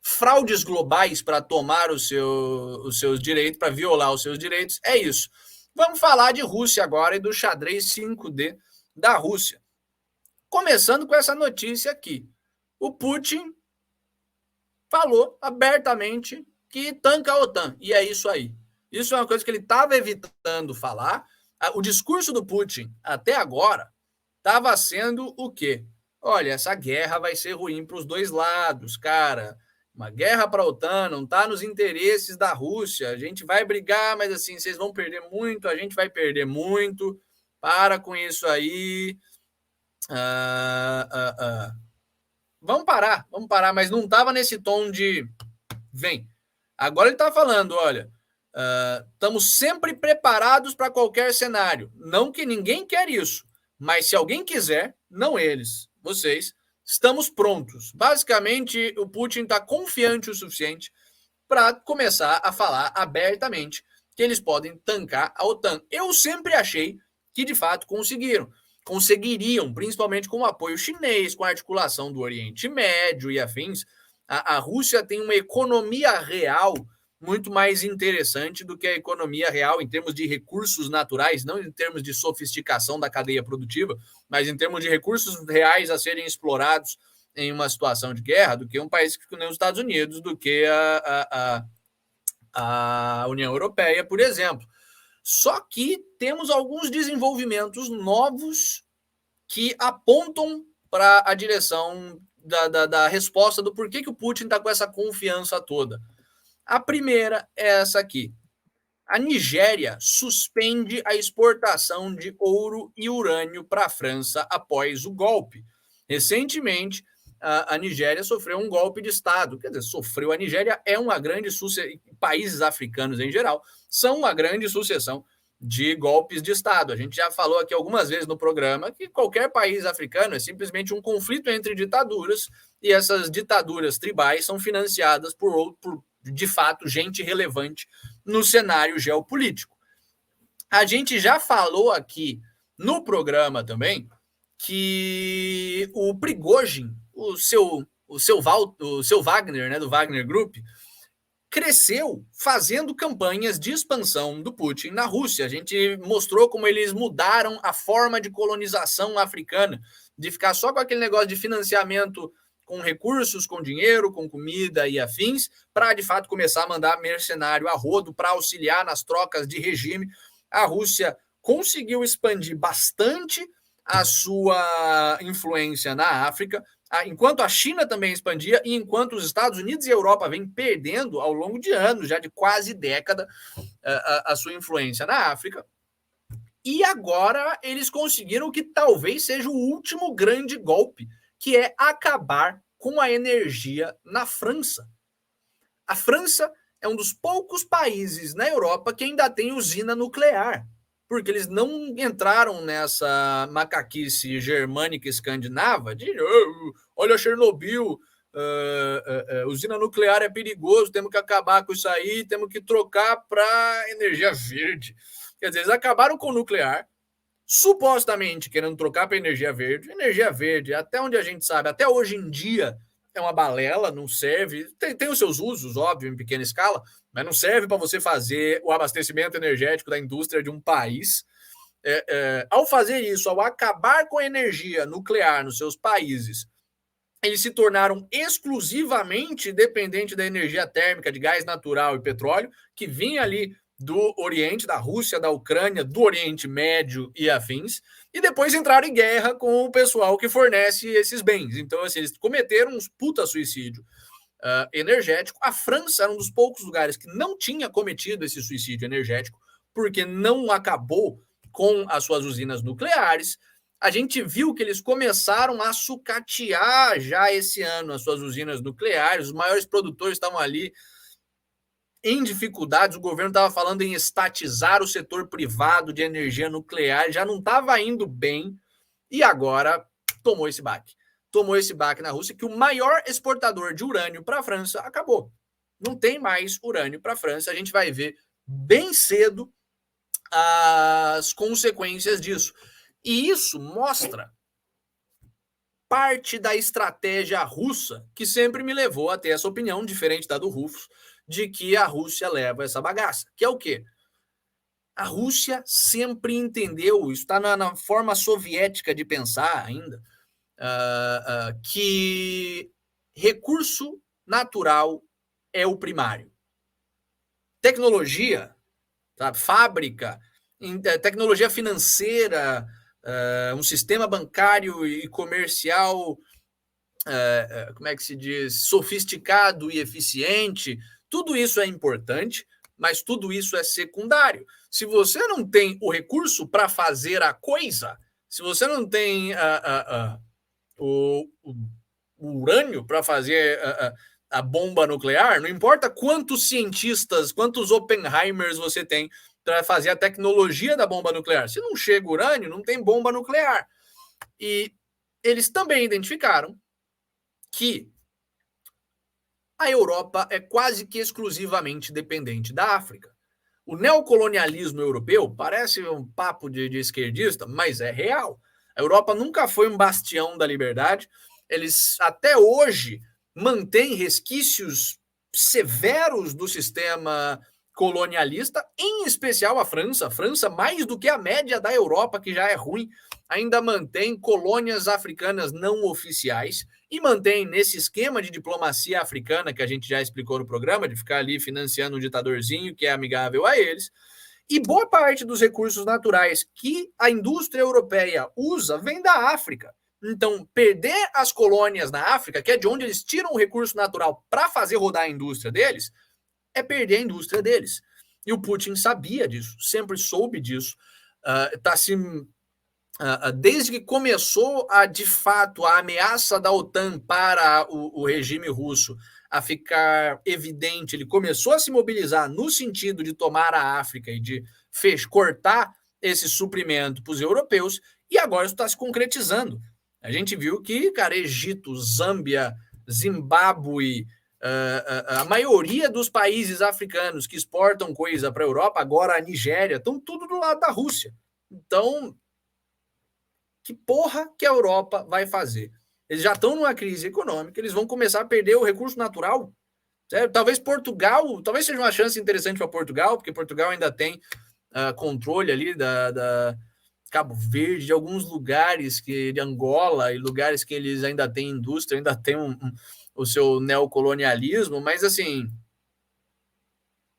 fraudes globais para tomar os seus direitos, para violar os seus direitos, é isso. Vamos falar de Rússia agora e do xadrez 5D da Rússia. Começando com essa notícia aqui. O Putin falou abertamente que tanca a OTAN, e é isso aí. Isso é uma coisa que ele estava evitando falar. O discurso do Putin até agora estava sendo o quê? Olha, essa guerra vai ser ruim para os dois lados, cara. Uma guerra para a OTAN não está nos interesses da Rússia. A gente vai brigar, mas assim, vocês vão perder muito, a gente vai perder muito. Para com isso aí. Vamos parar, mas não estava nesse tom de vem. Agora ele está falando, olha, estamos sempre preparados para qualquer cenário. Não que ninguém quer isso, mas se alguém quiser, não eles, vocês, estamos prontos. Basicamente, o Putin está confiante o suficiente para começar a falar abertamente que eles podem tancar a OTAN. Eu sempre achei que, de fato, conseguiriam, principalmente com o apoio chinês, com a articulação do Oriente Médio e afins. A Rússia tem uma economia real muito mais interessante do que a economia real em termos de recursos naturais, não em termos de sofisticação da cadeia produtiva, mas em termos de recursos reais a serem explorados em uma situação de guerra, do que um país que nem os Estados Unidos, do que a União Europeia, por exemplo. Só que temos alguns desenvolvimentos novos que apontam para a direção da resposta do porquê que o Putin está com essa confiança toda. A primeira é essa aqui. A Nigéria suspende a exportação de ouro e urânio para a França após o golpe. Recentemente, a Nigéria sofreu um golpe de Estado. Quer dizer, sofreu. A Nigéria é uma grande sucessão, países africanos em geral, são uma grande sucessão de golpes de Estado. A gente já falou aqui algumas vezes no programa que qualquer país africano é simplesmente um conflito entre ditaduras, e essas ditaduras tribais são financiadas por de fato, gente relevante no cenário geopolítico. A gente já falou aqui no programa também que o Prigozhin, o seu Wagner, né, do Wagner Group, cresceu fazendo campanhas de expansão do Putin na Rússia. A gente mostrou como eles mudaram a forma de colonização africana, de ficar só com aquele negócio de financiamento com recursos, com dinheiro, com comida e afins, para de fato começar a mandar mercenário a rodo para auxiliar nas trocas de regime. A Rússia conseguiu expandir bastante a sua influência na África, enquanto a China também expandia e enquanto os Estados Unidos e a Europa vêm perdendo ao longo de anos, já de quase década, a sua influência na África. E agora eles conseguiram o que talvez seja o último grande golpe, que é acabar com a energia na França. A França é um dos poucos países na Europa que ainda tem usina nuclear, porque eles não entraram nessa macaquice germânica escandinava de olha Chernobyl, usina nuclear é perigoso, temos que acabar com isso aí, temos que trocar para energia verde. Quer dizer, eles acabaram com o nuclear, supostamente querendo trocar para energia verde. Energia verde, até onde a gente sabe, até hoje em dia, é uma balela, não serve. Tem os seus usos, óbvio, em pequena escala, mas não serve para você fazer o abastecimento energético da indústria de um país. Ao fazer isso, ao acabar com a energia nuclear nos seus países, eles se tornaram exclusivamente dependentes da energia térmica de gás natural e petróleo, que vinha ali do Oriente, da Rússia, da Ucrânia, do Oriente Médio e afins, e depois entraram em guerra com o pessoal que fornece esses bens. Então, assim, eles cometeram uns puta suicídio energético. A França era um dos poucos lugares que não tinha cometido esse suicídio energético, porque não acabou com as suas usinas nucleares. A gente viu que eles começaram a sucatear já esse ano as suas usinas nucleares, os maiores produtores estavam ali em dificuldades, o governo estava falando em estatizar o setor privado de energia nuclear, já não estava indo bem, e agora tomou esse baque. Tomou esse baque na Rússia, que o maior exportador de urânio para a França acabou. Não tem mais urânio para a França, a gente vai ver bem cedo as consequências disso. E isso mostra parte da estratégia russa, que sempre me levou a ter essa opinião, diferente da do Rufus, de que a Rússia leva essa bagaça, que é o quê? A Rússia sempre entendeu, isso está na forma soviética de pensar ainda, que recurso natural é o primário. Tecnologia, sabe? Fábrica, tecnologia financeira, um sistema bancário e comercial, como é que se diz, sofisticado e eficiente, tudo isso é importante, mas tudo isso é secundário. Se você não tem o recurso para fazer a coisa, se você não tem o urânio para fazer a bomba nuclear, não importa quantos cientistas, quantos Oppenheimers você tem para fazer a tecnologia da bomba nuclear. Se não chega urânio, não tem bomba nuclear. E eles também identificaram que a Europa é quase que exclusivamente dependente da África. O neocolonialismo europeu parece um papo de esquerdista, mas é real. A Europa nunca foi um bastião da liberdade. Eles até hoje mantêm resquícios severos do sistema colonialista, em especial a França. A França, mais do que a média da Europa, que já é ruim, ainda mantém colônias africanas não oficiais e mantém nesse esquema de diplomacia africana que a gente já explicou no programa, de ficar ali financiando um ditadorzinho que é amigável a eles. E boa parte dos recursos naturais que a indústria europeia usa vem da África. Então, perder as colônias na África, que é de onde eles tiram o recurso natural para fazer rodar a indústria deles, é perder a indústria deles. E o Putin sabia disso, sempre soube disso. Desde que começou de fato a ameaça da OTAN para o regime russo a ficar evidente, ele começou a se mobilizar no sentido de tomar a África e de cortar esse suprimento para os europeus, e agora isso está se concretizando. A gente viu que, cara, Egito, Zâmbia, Zimbábue, A maioria dos países africanos que exportam coisa para a Europa, agora a Nigéria, estão tudo do lado da Rússia. Então, que porra que a Europa vai fazer? Eles já estão numa crise econômica, eles vão começar a perder o recurso natural. Certo? Talvez Portugal, talvez seja uma chance interessante para Portugal, porque Portugal ainda tem controle ali da Cabo Verde, de alguns lugares de Angola e lugares que eles ainda têm indústria, ainda tem o seu neocolonialismo, mas assim,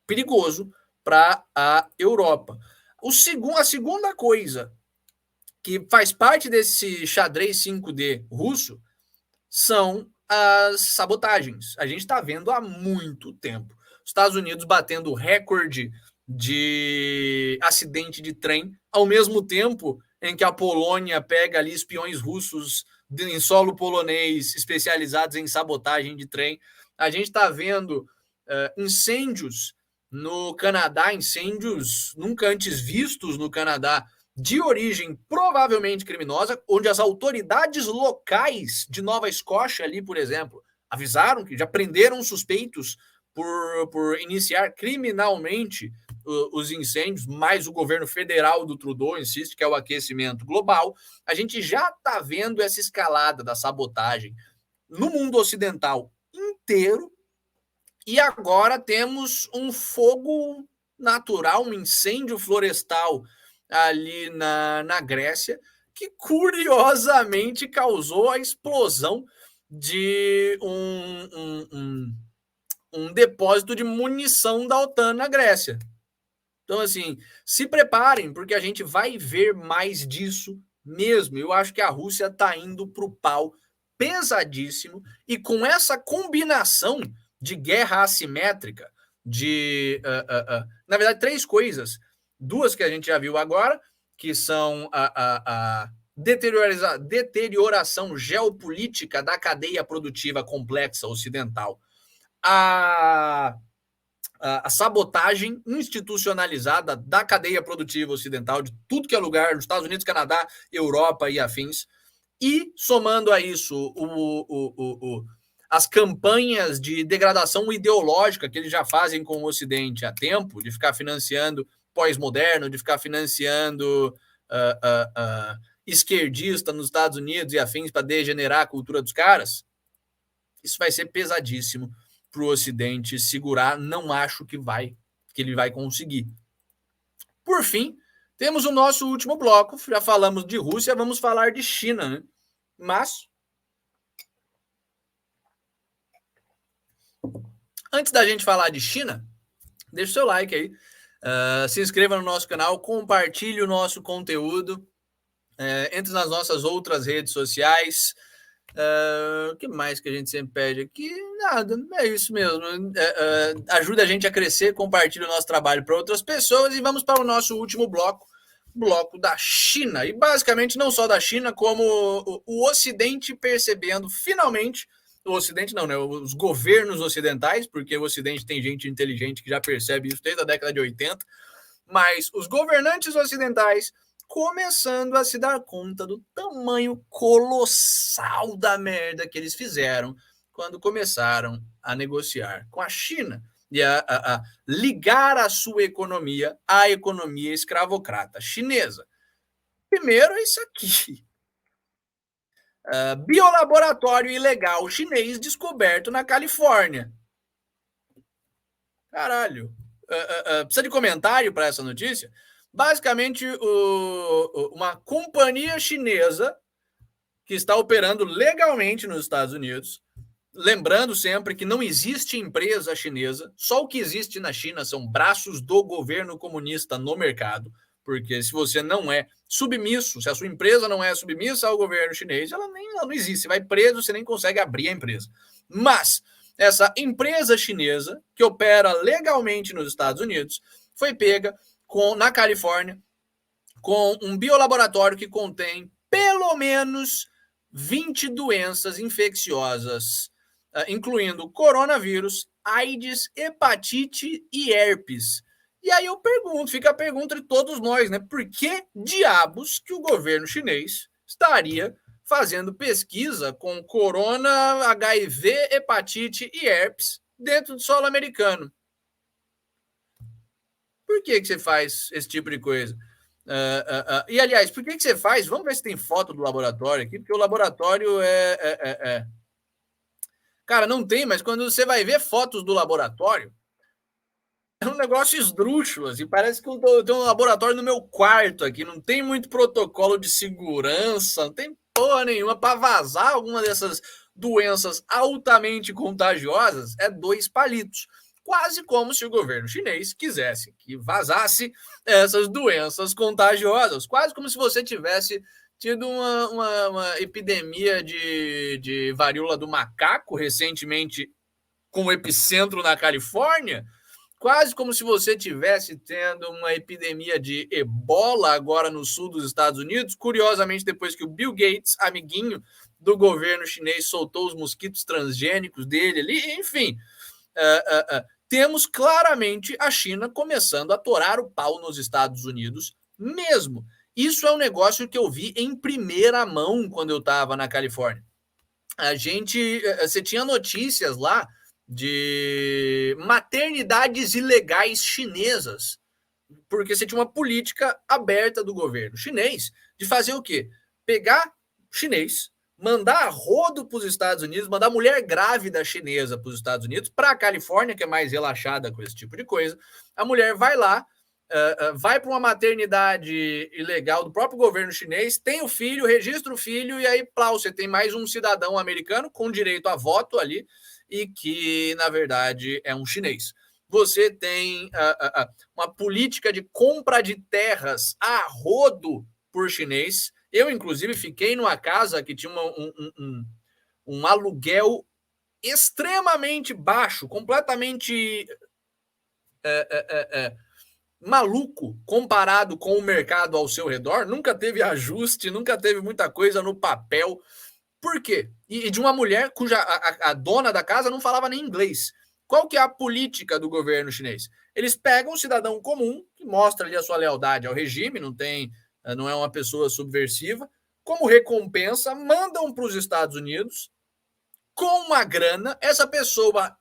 perigoso para a Europa. A segunda coisa que faz parte desse xadrez 5D russo são as sabotagens. A gente está vendo há muito tempo. Os Estados Unidos batendo recorde de acidente de trem, ao mesmo tempo em que a Polônia pega ali espiões russos em solo polonês especializados em sabotagem de trem. A gente está vendo incêndios no Canadá, incêndios nunca antes vistos no Canadá, de origem provavelmente criminosa, onde as autoridades locais de Nova Escócia, ali, por exemplo, avisaram que já prenderam suspeitos por iniciar criminalmente os incêndios, mas o governo federal do Trudeau insiste que é o aquecimento global. A gente já está vendo essa escalada da sabotagem no mundo ocidental inteiro, e agora temos um fogo natural, um incêndio florestal ali na Grécia, que curiosamente causou a explosão de um depósito de munição da OTAN na Grécia. Então, assim, se preparem, porque a gente vai ver mais disso mesmo. Eu acho que a Rússia está indo para o pau pesadíssimo, e com essa combinação de guerra assimétrica, na verdade, três coisas. Duas que a gente já viu agora, que são a deterioração geopolítica da cadeia produtiva complexa ocidental, a sabotagem institucionalizada da cadeia produtiva ocidental, de tudo que é lugar, dos Estados Unidos, Canadá, Europa e afins, e somando a isso as campanhas de degradação ideológica que eles já fazem com o Ocidente há tempo, de ficar financiando pós-moderno, de ficar financiando esquerdista nos Estados Unidos e afins para degenerar a cultura dos caras, isso vai ser pesadíssimo para o Ocidente segurar. Não acho que ele vai conseguir. Por fim, temos o nosso último bloco. Já falamos de Rússia, vamos falar de China, né? Mas antes da gente falar de China, deixa o seu like aí, se inscreva no nosso canal, compartilhe o nosso conteúdo, entre nas nossas outras redes sociais. O que mais que a gente sempre pede aqui? Nada, é isso mesmo. Ajuda a gente a crescer, compartilhe o nosso trabalho para outras pessoas, e vamos para o nosso último bloco da China. E basicamente não só da China, como o Ocidente percebendo finalmente, o Ocidente não, né? Os governos ocidentais, porque o Ocidente tem gente inteligente que já percebe isso desde a década de 80, mas os governantes ocidentais começando a se dar conta do tamanho colossal da merda que eles fizeram quando começaram a negociar com a China e a ligar a sua economia à economia escravocrata chinesa. Primeiro é isso aqui. Biolaboratório ilegal chinês descoberto na Califórnia. Caralho. Precisa de comentário para essa notícia? Basicamente, uma companhia chinesa que está operando legalmente nos Estados Unidos, lembrando sempre que não existe empresa chinesa, só o que existe na China são braços do governo comunista no mercado, porque se você não é submisso, se a sua empresa não é submissa ao governo chinês, ela não existe, você vai preso, você nem consegue abrir a empresa. Mas essa empresa chinesa, que opera legalmente nos Estados Unidos, foi pega na Califórnia com um biolaboratório que contém pelo menos 20 doenças infecciosas, incluindo coronavírus, AIDS, hepatite e herpes. E aí fica a pergunta de todos nós, né? Por que diabos que o governo chinês estaria fazendo pesquisa com corona, HIV, hepatite e herpes dentro do solo americano. Por que você faz esse tipo de coisa? E, aliás, por que você faz? Vamos ver se tem foto do laboratório aqui, porque o laboratório Cara, não tem, mas quando você vai ver fotos do laboratório, é um negócio esdrúxulo, assim, parece que eu tenho um laboratório no meu quarto aqui, não tem muito protocolo de segurança, não tem porra nenhuma para vazar alguma dessas doenças altamente contagiosas, é 2 palitos. Quase como se o governo chinês quisesse que vazasse essas doenças contagiosas, quase como se você tivesse tido uma epidemia de varíola do macaco recentemente com epicentro na Califórnia, quase como se você tivesse tendo uma epidemia de ebola agora no sul dos Estados Unidos, curiosamente depois que o Bill Gates, amiguinho do governo chinês, soltou os mosquitos transgênicos dele ali, enfim, temos claramente a China começando a torar o pau nos Estados Unidos mesmo. Isso é um negócio que eu vi em primeira mão quando eu estava na Califórnia. Você tinha notícias lá de maternidades ilegais chinesas, porque você tinha uma política aberta do governo chinês de fazer o quê? Pegar chinês, mandar rodo para os Estados Unidos, mandar mulher grávida chinesa para os Estados Unidos, para a Califórnia, que é mais relaxada com esse tipo de coisa. A mulher vai lá, vai para uma maternidade ilegal do próprio governo chinês, tem o filho, registra o filho, e aí, plau, você tem mais um cidadão americano com direito a voto ali, e que, na verdade, é um chinês. Você tem uma política de compra de terras a rodo por chinês. Eu, inclusive, fiquei numa casa que tinha um aluguel extremamente baixo, completamente maluco comparado com o mercado ao seu redor. Nunca teve ajuste, nunca teve muita coisa no papel. Por quê? E de uma mulher cuja a dona da casa não falava nem inglês. Qual que é a política do governo chinês? Eles pegam um cidadão comum, que mostra ali a sua lealdade ao regime, não é uma pessoa subversiva, como recompensa, mandam para os Estados Unidos com uma grana. Essa pessoa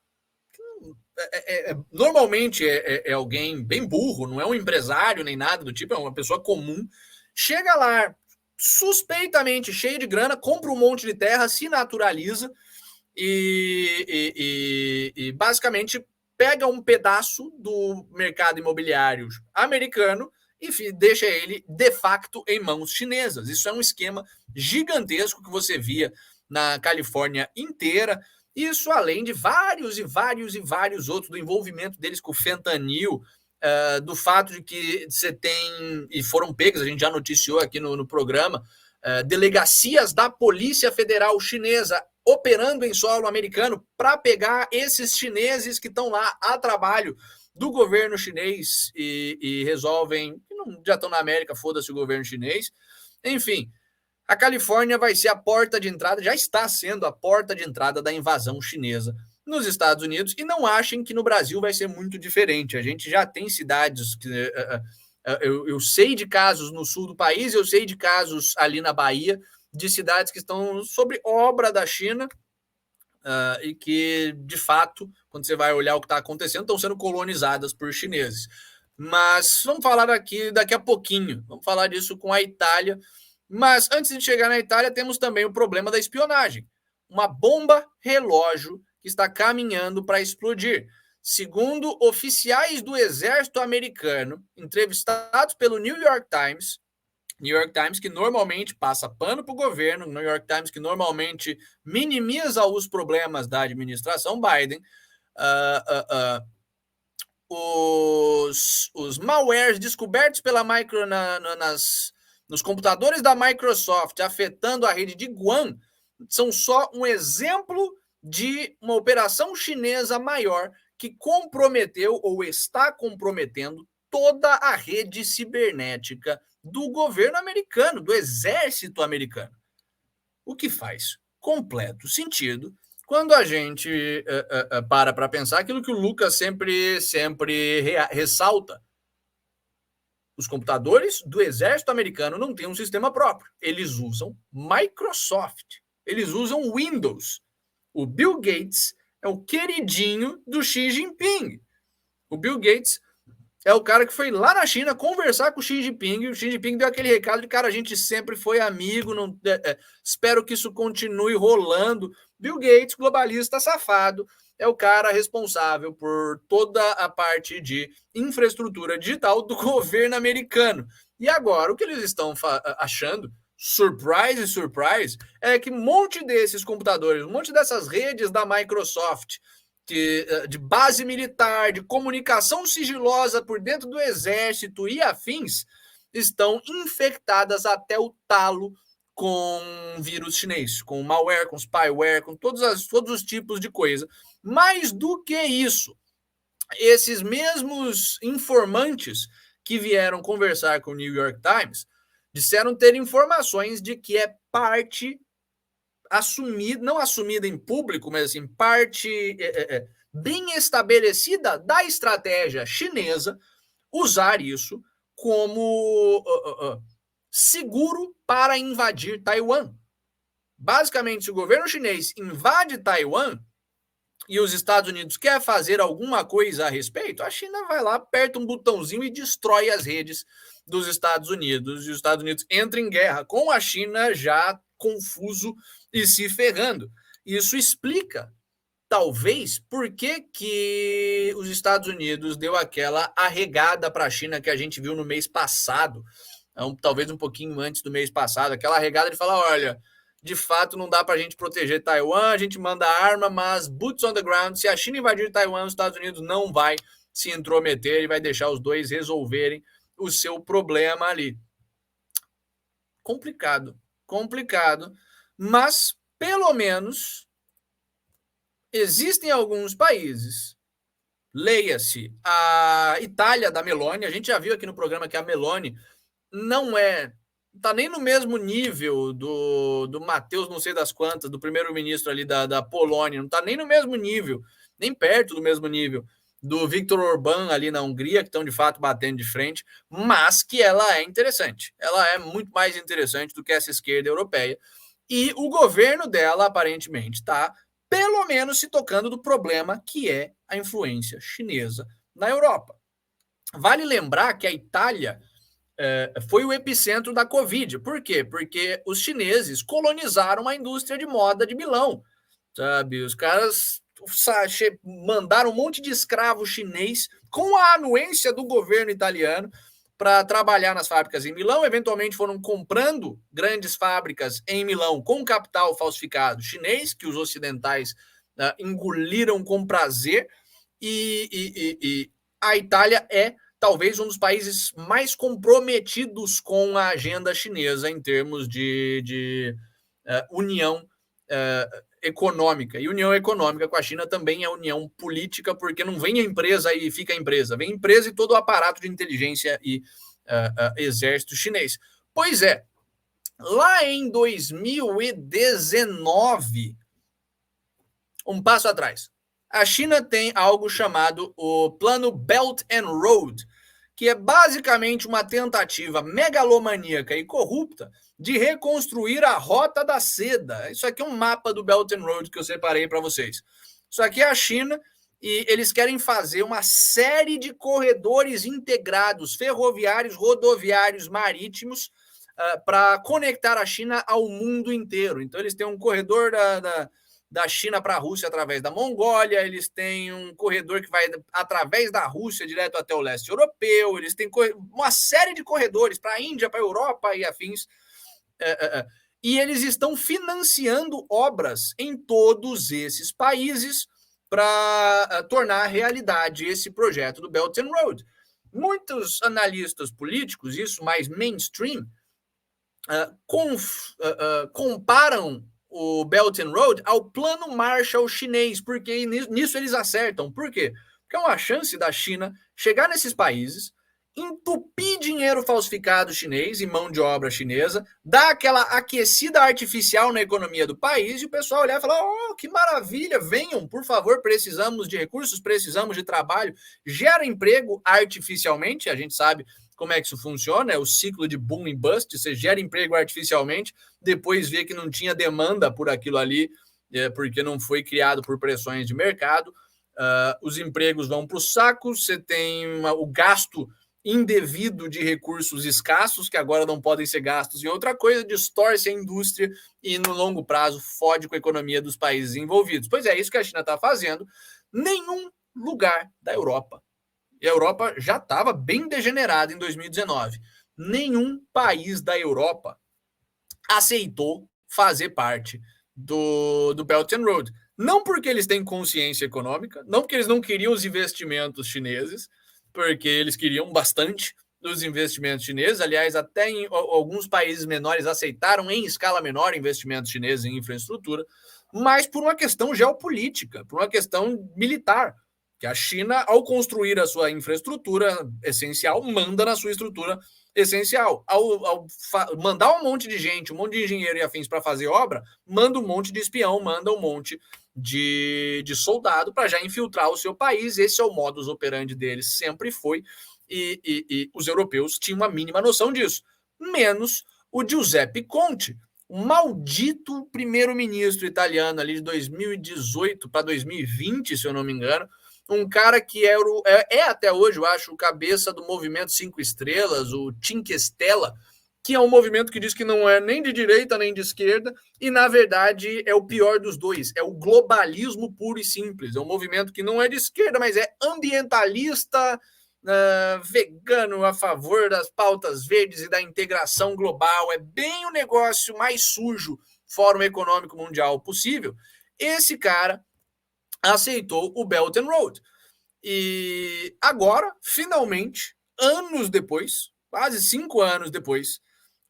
normalmente é alguém bem burro, não é um empresário nem nada do tipo, é uma pessoa comum. Chega lá, suspeitamente cheio de grana, compra um monte de terra, se naturaliza e basicamente pega um pedaço do mercado imobiliário americano e deixa ele de facto em mãos chinesas. Isso é um esquema gigantesco que você via na Califórnia inteira. Isso além de vários e vários e vários outros, do envolvimento deles com o fentanil, do fato de que você tem, e foram pegas, a gente já noticiou aqui no programa, delegacias da Polícia Federal Chinesa operando em solo americano para pegar esses chineses que estão lá a trabalho do governo chinês e resolvem, já estão na América, foda-se o governo chinês. Enfim, a Califórnia vai ser a porta de entrada, já está sendo a porta de entrada da invasão chinesa nos Estados Unidos, e não achem que no Brasil vai ser muito diferente. A gente já tem cidades que eu sei de casos no sul do país, eu sei de casos ali na Bahia, de cidades que estão sob obra da China e que, de fato, quando você vai olhar o que está acontecendo, estão sendo colonizadas por chineses. Mas vamos falar daqui a pouquinho, vamos falar disso com a Itália. Mas antes de chegar na Itália, temos também o problema da espionagem. Uma bomba relógio que está caminhando para explodir. Segundo oficiais do exército americano, entrevistados pelo New York Times que normalmente passa pano para o governo, New York Times que normalmente minimiza os problemas da administração Biden, os malwares descobertos pela nos computadores da Microsoft afetando a rede de Guam são só um exemplo de uma operação chinesa maior que comprometeu ou está comprometendo toda a rede cibernética do governo americano, do exército americano. O que faz completo sentido quando a gente para pensar aquilo que o Lucas sempre ressalta. Os computadores do exército americano não têm um sistema próprio. Eles usam Microsoft. Eles usam Windows. O Bill Gates é o queridinho do Xi Jinping. O Bill Gates é o cara que foi lá na China conversar com o Xi Jinping, e o Xi Jinping deu aquele recado de, cara, a gente sempre foi amigo, não, espero que isso continue rolando. Bill Gates, globalista safado, é o cara responsável por toda a parte de infraestrutura digital do governo americano. E agora, o que eles estão achando, surprise, surprise, é que um monte desses computadores, um monte dessas redes da Microsoft, de base militar, de comunicação sigilosa por dentro do exército e afins, estão infectadas até o talo com vírus chinês, com malware, com spyware, com todos os tipos de coisa. Mais do que isso, esses mesmos informantes que vieram conversar com o New York Times disseram ter informações de que é parte assumida, não assumida em público, mas assim, parte bem estabelecida da estratégia chinesa usar isso como seguro para invadir Taiwan. Basicamente, se o governo chinês invade Taiwan e os Estados Unidos quer fazer alguma coisa a respeito, a China vai lá, aperta um botãozinho e destrói as redes dos Estados Unidos. E os Estados Unidos entram em guerra com a China já confuso e se ferrando. Isso explica, talvez, por que os Estados Unidos deu aquela arregada para a China que a gente viu no mês passado, talvez um pouquinho antes do mês passado, aquela arregada de falar, olha, de fato não dá para a gente proteger Taiwan, a gente manda arma, mas boots on the ground, se a China invadir Taiwan, os Estados Unidos não vai se intrometer e vai deixar os dois resolverem o seu problema ali. Complicado, mas pelo menos existem alguns países, leia-se a Itália da Meloni, a gente já viu aqui no programa que a Meloni não está nem no mesmo nível do Matheus não sei das quantas, do primeiro-ministro ali da Polônia, não está nem no mesmo nível, nem perto do mesmo nível do Viktor Orbán ali na Hungria, que estão de fato batendo de frente, mas que ela é interessante. Ela é muito mais interessante do que essa esquerda europeia. E o governo dela, aparentemente, está pelo menos se tocando do problema que é a influência chinesa na Europa. Vale lembrar que a Itália foi o epicentro da Covid. Por quê? Porque os chineses colonizaram a indústria de moda de Milão. Sabe? Os caras mandaram um monte de escravo chinês com a anuência do governo italiano para trabalhar nas fábricas em Milão, eventualmente foram comprando grandes fábricas em Milão com capital falsificado chinês, que os ocidentais engoliram com prazer, e a Itália é talvez um dos países mais comprometidos com a agenda chinesa em termos de união econômica. E união econômica com a China também é união política, porque não vem a empresa e fica a empresa, vem a empresa e todo o aparato de inteligência e exército chinês. Pois é, lá em 2019, um passo atrás, a China tem algo chamado o Plano Belt and Road, que é basicamente uma tentativa megalomaníaca e corrupta de reconstruir a Rota da Seda. Isso aqui é um mapa do Belt and Road que eu separei para vocês. Isso aqui é a China e eles querem fazer uma série de corredores integrados, ferroviários, rodoviários, marítimos, para conectar a China ao mundo inteiro. Então, eles têm um corredor da China para a Rússia através da Mongólia, eles têm um corredor que vai através da Rússia direto até o leste europeu, eles têm uma série de corredores para a Índia, para a Europa e afins, e eles estão financiando obras em todos esses países para tornar realidade esse projeto do Belt and Road. Muitos analistas políticos, isso mais mainstream, comparam o Belt and Road ao plano Marshall chinês, porque nisso eles acertam. Por quê? Porque é uma chance da China chegar nesses países, entupir dinheiro falsificado chinês e mão de obra chinesa, dar aquela aquecida artificial na economia do país e o pessoal olhar e falar, oh, que maravilha, venham, por favor, precisamos de recursos, precisamos de trabalho, gera emprego artificialmente, a gente sabe como é que isso funciona, é o ciclo de boom e bust, você gera emprego artificialmente, depois vê que não tinha demanda por aquilo ali, porque não foi criado por pressões de mercado, os empregos vão para o saco, você tem o gasto indevido de recursos escassos, que agora não podem ser gastos em outra coisa, distorce a indústria e, no longo prazo, fode com a economia dos países envolvidos. Pois é, isso que a China está fazendo. Nenhum lugar da Europa, e a Europa já estava bem degenerada em 2019, nenhum país da Europa aceitou fazer parte do Belt and Road. Não porque eles têm consciência econômica, não porque eles não queriam os investimentos chineses, porque eles queriam bastante dos investimentos chineses. Aliás, até em alguns países menores aceitaram em escala menor investimentos chineses em infraestrutura, mas por uma questão geopolítica, por uma questão militar, que a China, ao construir a sua infraestrutura essencial, manda na sua estrutura essencial. Ao mandar um monte de gente, um monte de engenheiro e afins para fazer obra, manda um monte de espião, manda um monte de soldado para já infiltrar o seu país. Esse é o modus operandi deles, sempre foi, e os europeus tinham uma mínima noção disso, menos o Giuseppe Conte, o maldito primeiro-ministro italiano ali de 2018 para 2020, se eu não me engano, um cara que é até hoje, eu acho, o cabeça do movimento 5 Estrelas, o Cinque Stelle, que é um movimento que diz que não é nem de direita nem de esquerda, e na verdade é o pior dos dois, é o globalismo puro e simples, é um movimento que não é de esquerda, mas é ambientalista, vegano, a favor das pautas verdes e da integração global, é bem o negócio mais sujo, Fórum Econômico Mundial possível. Esse cara aceitou o Belt and Road. E agora, finalmente, anos depois, quase 5 anos depois,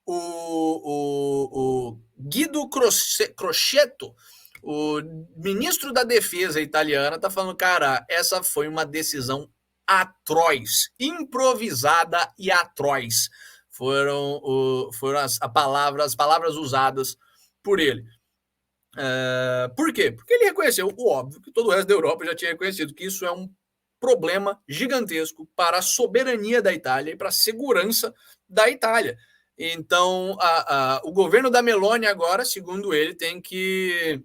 o Guido Crochetto, o ministro da Defesa italiana, está falando, cara, essa foi uma decisão atroz, improvisada e atroz. Foram as palavras usadas por ele. Por quê? Porque ele reconheceu o óbvio, que todo o resto da Europa já tinha reconhecido, que isso é um problema gigantesco para a soberania da Itália e para a segurança da Itália. Então, o governo da Meloni agora, segundo ele, tem que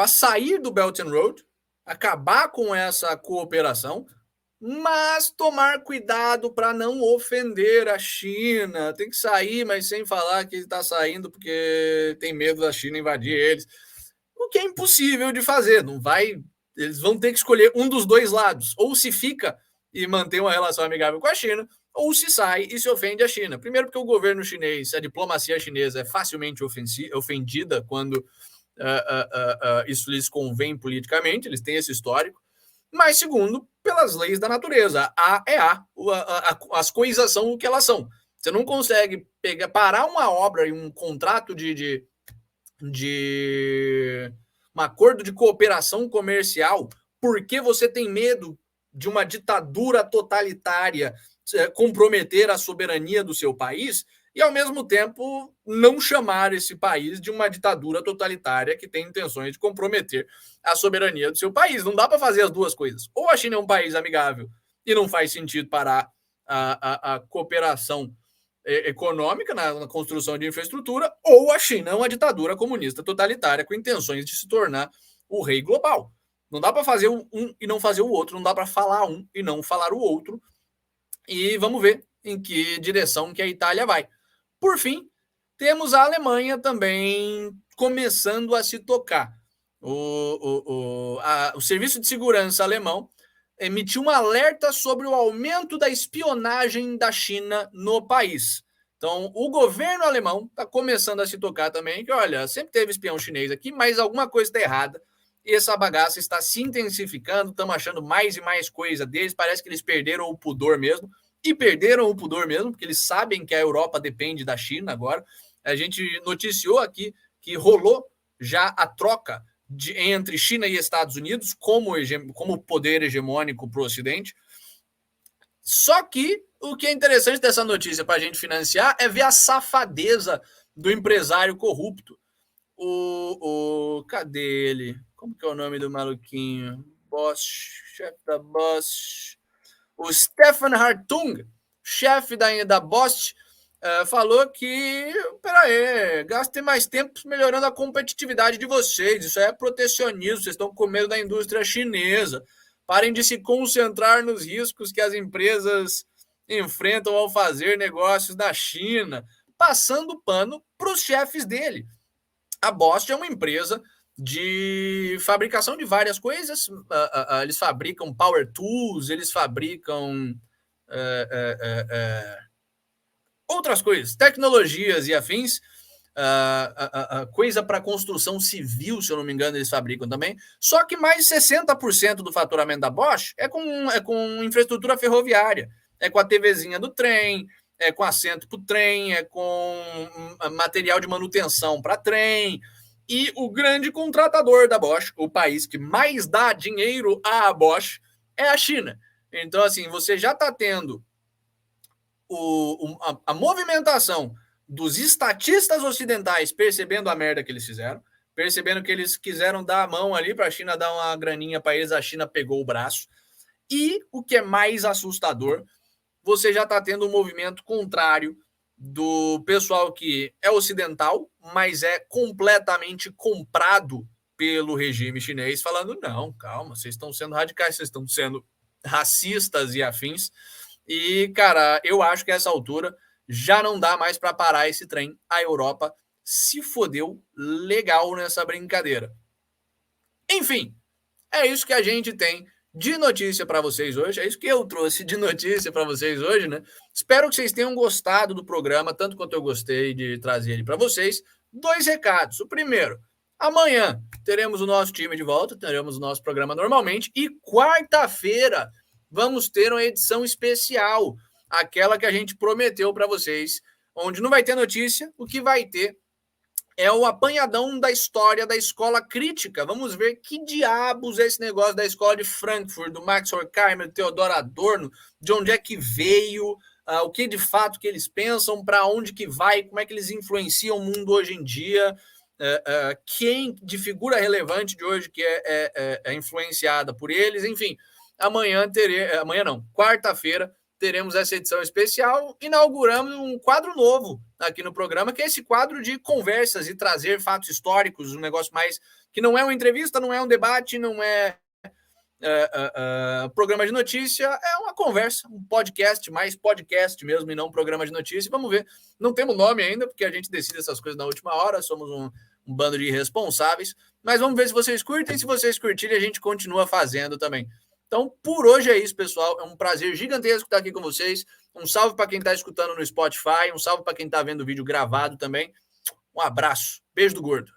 sair do Belt and Road, acabar com essa cooperação, mas tomar cuidado para não ofender a China. Tem que sair, mas sem falar que está saindo porque tem medo da China invadir eles. O que é impossível de fazer. Não vai. Eles vão ter que escolher um dos dois lados. Ou se fica e mantém uma relação amigável com a China, ou se sai e se ofende a China. Primeiro, porque o governo chinês, a diplomacia chinesa é facilmente ofendida quando isso lhes convém politicamente, eles têm esse histórico. Mas, segundo, pelas leis da natureza. As coisas são o que elas são. Você não consegue parar uma obra e um contrato de um acordo de cooperação comercial porque você tem medo de uma ditadura totalitária comprometer a soberania do seu país e, ao mesmo tempo, não chamar esse país de uma ditadura totalitária que tem intenções de comprometer a soberania do seu país. Não dá para fazer as duas coisas. Ou a China é um país amigável e não faz sentido parar a cooperação econômica na construção de infraestrutura, ou a China é uma ditadura comunista totalitária com intenções de se tornar o rei global. Não dá para fazer um e não fazer o outro, não dá para falar um e não falar o outro. E vamos ver em que direção que a Itália vai. Por fim, temos a Alemanha também começando a se tocar. O Serviço de Segurança alemão emitiu um alerta sobre o aumento da espionagem da China no país. Então, o governo alemão está começando a se tocar também, que, olha, sempre teve espião chinês aqui, mas alguma coisa está errada. E essa bagaça está se intensificando, estamos achando mais e mais coisa deles, parece que eles perderam o pudor mesmo, e perderam o pudor mesmo, porque eles sabem que a Europa depende da China agora. A gente noticiou aqui que rolou já a troca entre China e Estados Unidos como poder hegemônico para o Ocidente. Só que o que é interessante dessa notícia para a gente financiar é ver a safadeza do empresário corrupto. Cadê ele? Como que é o nome do maluquinho? Bosch, chefe da Bosch. O Stefan Hartung, chefe da Bosch, falou que, peraí, gastem mais tempo melhorando a competitividade de vocês. Isso é protecionismo, vocês estão com medo da indústria chinesa. Parem de se concentrar nos riscos que as empresas enfrentam ao fazer negócios na China, passando pano para os chefes dele. A Bosch é uma empresa de fabricação de várias coisas. Eles fabricam power tools, eles fabricam outras coisas, tecnologias e afins. Coisa para construção civil, se eu não me engano, eles fabricam também. Só que mais de 60% do faturamento da Bosch é com infraestrutura ferroviária. É com a TVzinha do trem, é com assento para o trem, é com material de manutenção para trem. E o grande contratador da Bosch, o país que mais dá dinheiro à Bosch, é a China. Então, assim, você já está tendo a movimentação dos estatistas ocidentais percebendo a merda que eles fizeram, percebendo que eles quiseram dar a mão ali para a China dar uma graninha para eles, a China pegou o braço. E o que é mais assustador, você já está tendo um movimento contrário do pessoal que é ocidental, mas é completamente comprado pelo regime chinês, falando, não, calma, vocês estão sendo radicais, vocês estão sendo racistas e afins. E, cara, eu acho que a essa altura já não dá mais para parar esse trem. A Europa se fodeu legal nessa brincadeira. Enfim, é isso que a gente tem de notícia para vocês hoje. É isso que eu trouxe de notícia para vocês hoje, né? Espero que vocês tenham gostado do programa, tanto quanto eu gostei de trazer ele para vocês. 2 recados. O primeiro, amanhã teremos o nosso time de volta, teremos o nosso programa normalmente. E quarta-feira vamos ter uma edição especial, aquela que a gente prometeu para vocês, onde não vai ter notícia, o que vai ter é o apanhadão da história da escola crítica. Vamos ver que diabos é esse negócio da escola de Frankfurt, do Max Horkheimer, do Theodor Adorno, de onde é que veio, o que de fato que eles pensam, para onde que vai, como é que eles influenciam o mundo hoje em dia, quem de figura relevante de hoje que é influenciada por eles, enfim. Quarta-feira, teremos essa edição especial. Inauguramos um quadro novo aqui no programa, que é esse quadro de conversas e trazer fatos históricos, um negócio mais que não é uma entrevista, não é um debate, não é programa de notícia, é uma conversa, um podcast, mais podcast mesmo e não um programa de notícia. Vamos ver, não temos nome ainda, porque a gente decide essas coisas na última hora, somos um bando de irresponsáveis, mas vamos ver se vocês curtem. Se vocês curtirem, a gente continua fazendo também. Então, por hoje é isso, pessoal. É um prazer gigantesco estar aqui com vocês. Um salve para quem está escutando no Spotify, um salve para quem está vendo o vídeo gravado também. Um abraço. Beijo do gordo.